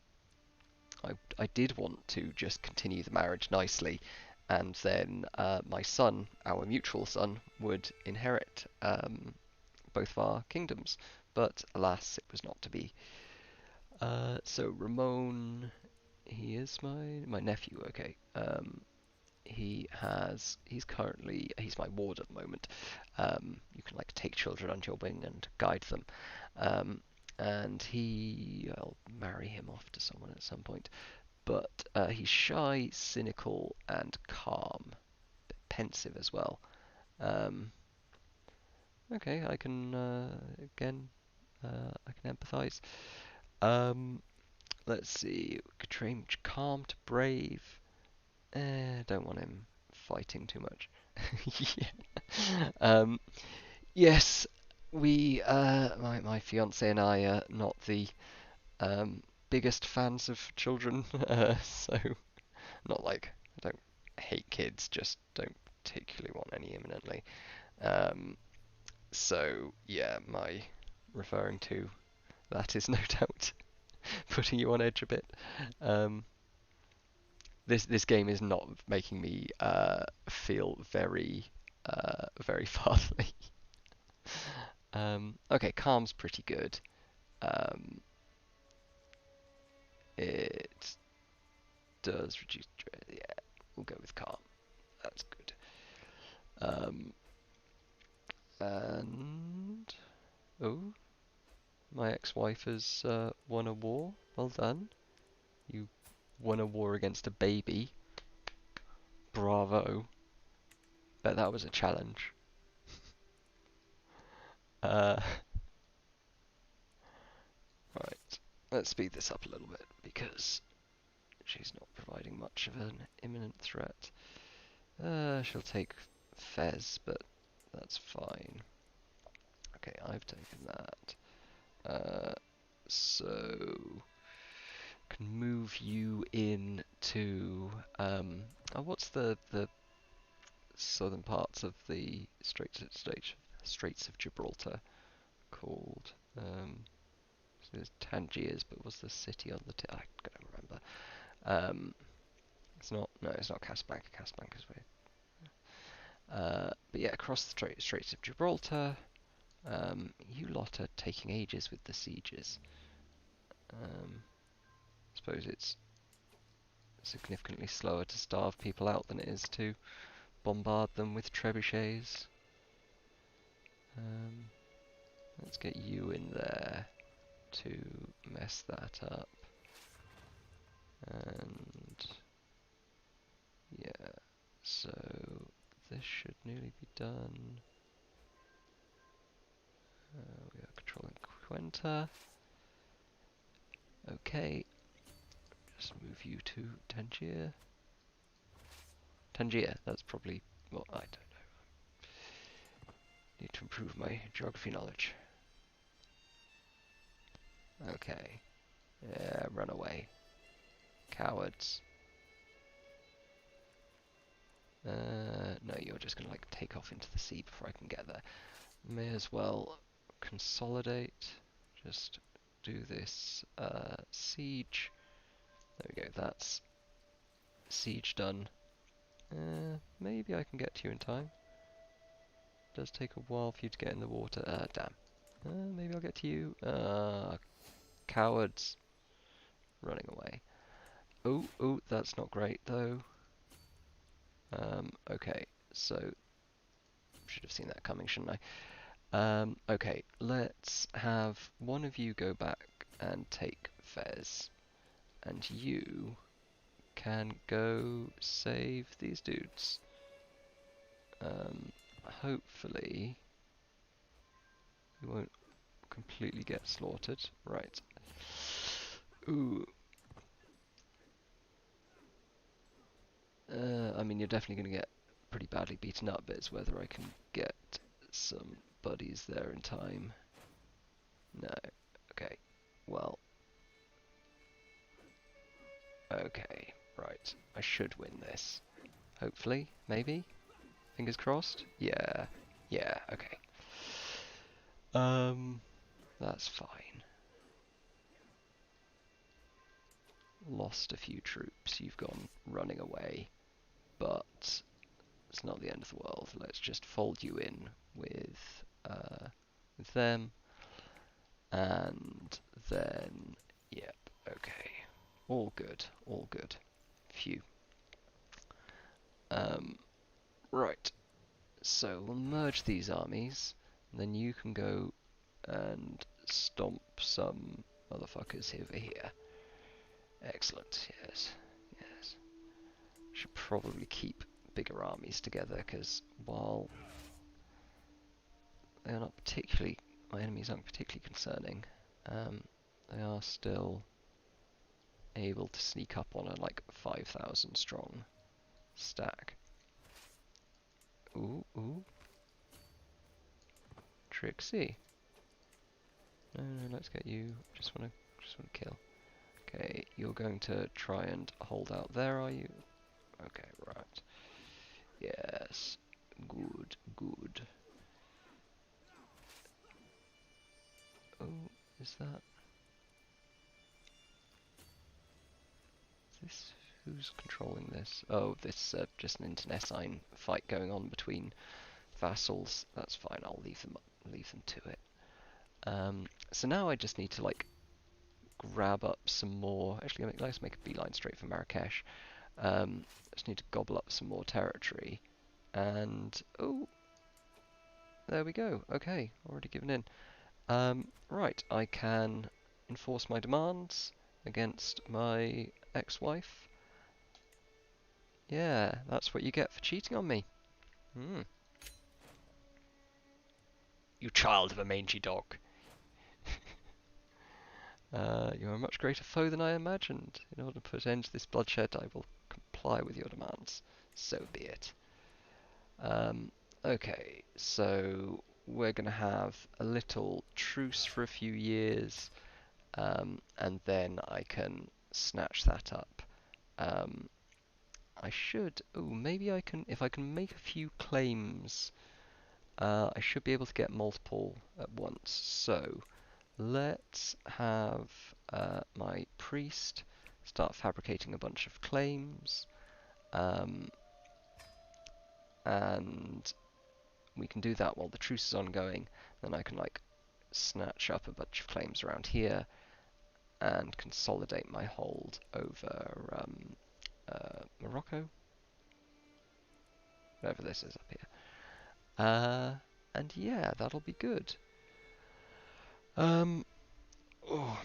I did want to just continue the marriage nicely, and then my son, our mutual son, would inherit both of our kingdoms. But alas, it was not to be. So Ramon, he is my nephew. Okay. He's my ward at the moment. You can like take children under your wing and guide them. Um, and I'll marry him off to someone at some point. But he's shy, cynical, and calm, bit pensive as well. Um, okay, I can again, I can empathise. Um, let's see, Katrine, calm to brave. Don't want him fighting too much. Yeah. Yes, my fiance and I are not the biggest fans of children, so not like I don't hate kids, just don't particularly want any imminently. Um, so yeah, my referring to that is no doubt putting you on edge a bit. Um, this game is not making me feel very fatherly. Okay, calm's pretty good. Um, it does reduce. Yeah, we'll go with calm. That's good. Um, and oh, my ex-wife has won a war. Well done. You won a war against a baby. Bravo. Bet that was a challenge. Uh, right. Let's speed this up a little bit because she's not providing much of an imminent threat. She'll take Fez, but that's fine. Okay, I've taken that. So can move you in to what's the southern parts of the Straits of Gibraltar called? So there's Tangiers, but was the city on the I can't remember. It's not. No, it's not Casablanca. Casablanca's way. But yeah, across the Straits of Gibraltar. You lot are taking ages with the sieges. Suppose it's significantly slower to starve people out than it is to bombard them with trebuchets. Let's get you in there to mess that up. And yeah, so this should nearly be done. We are controlling Quenta. Okay, just move you to Tangier. Tangier, that's probably, well, I don't know. Need to improve my geography knowledge. Okay. Yeah, run away. Cowards. No, you're just gonna like take off into the sea before I can get there. May as well consolidate. Just do this siege. There we go, that's siege done. Maybe I can get to you in time. Does take a while for you to get in the water. Damn. Maybe I'll get to you. Cowards. Running away. Oh, that's not great though. Okay, so should have seen that coming, shouldn't I? Okay, let's have one of you go back and take Fez, and you can go save these dudes. Hopefully you won't completely get slaughtered. Right. Ooh. I mean, you're definitely going to get pretty badly beaten up, but it's whether I can get some buddies there in time. No. Okay. Well. Okay. Right. I should win this. Hopefully. Maybe? Fingers crossed? Yeah. Yeah. Okay. That's fine. Lost a few troops. You've gone running away. But it's not the end of the world. Let's just fold you in with them. And then, yep, okay. All good, all good. Phew. Right, so we'll merge these armies, and then you can go and stomp some motherfuckers over here. Excellent, yes, yes. Should probably keep bigger armies together, because while they are not particularly, my enemies aren't particularly concerning, they are still able to sneak up on a like 5,000 strong stack. Ooh. Trixie. No, let's get you. Just wanna kill. Okay, you're going to try and hold out there, are you? Okay, right. Yes. Good. Oh, is this who's controlling this? Oh, this just an internecine fight going on between vassals. That's fine. I'll leave them to it. So now I just need to like grab up some more. Actually, let's make a beeline straight for Marrakesh. Just need to gobble up some more territory, and oh, there we go. Okay, already given in. Right, I can enforce my demands against my ex-wife. Yeah, that's what you get for cheating on me. You child of a mangy dog. You're a much greater foe than I imagined. In order to put an end to this bloodshed, I will comply with your demands. So be it. Okay, so we're going to have a little truce for a few years, and then I can snatch that up. I should. Oh, maybe I can. If I can make a few claims, I should be able to get multiple at once. So let's have my priest start fabricating a bunch of claims, um, and we can do that while the truce is ongoing. Then I can like snatch up a bunch of claims around here and consolidate my hold over Morocco, whatever this is up here. And yeah, that'll be good. Um, oh,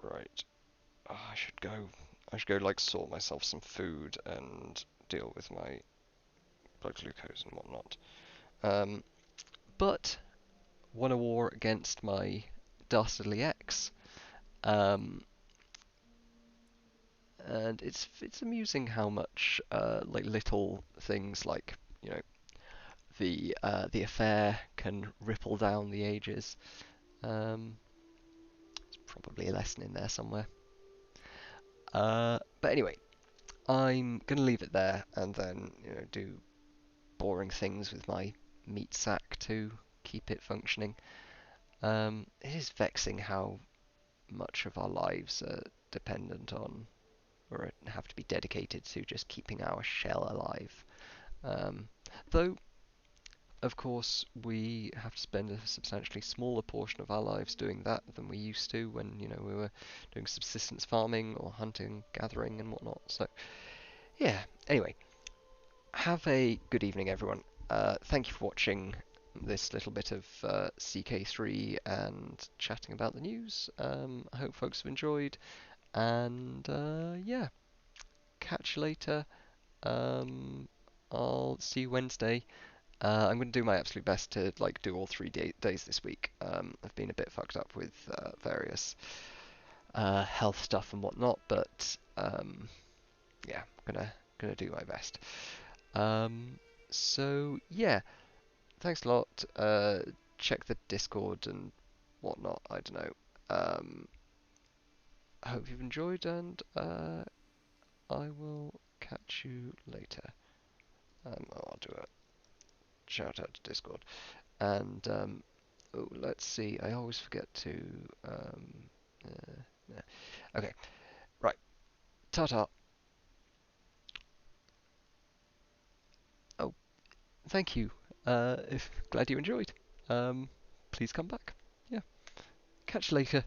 right. Oh, I should go like sort myself some food and deal with my blood glucose and whatnot. Um, but won a war against my dastardly ex. Um, and it's amusing how much like little things like the affair can ripple down the ages. Um, there's probably a lesson in there somewhere. But anyway, I'm gonna leave it there and then do boring things with my meat sack to keep it functioning. It is vexing how much of our lives are dependent on or have to be dedicated to just keeping our shell alive. Um, though, of course, we have to spend a substantially smaller portion of our lives doing that than we used to when, we were doing subsistence farming or hunting, gathering, and whatnot. So, yeah. Anyway, have a good evening, everyone. Thank you for watching this little bit of CK3 and chatting about the news. I hope folks have enjoyed, and yeah, catch you later. Um, I'll see you Wednesday. I'm going to do my absolute best to like do all 3 days this week. I've been a bit fucked up with various health stuff and whatnot, but yeah, gonna do my best. Um, so yeah, thanks a lot. Check the Discord and whatnot. I don't know. I hope you've enjoyed, and I will catch you later. I'll do a shout out to Discord. And oh, let's see. I always forget to. Yeah. Okay, right. Ta-ta. Oh, thank you. If glad you enjoyed. Please come back. Yeah. Catch you later.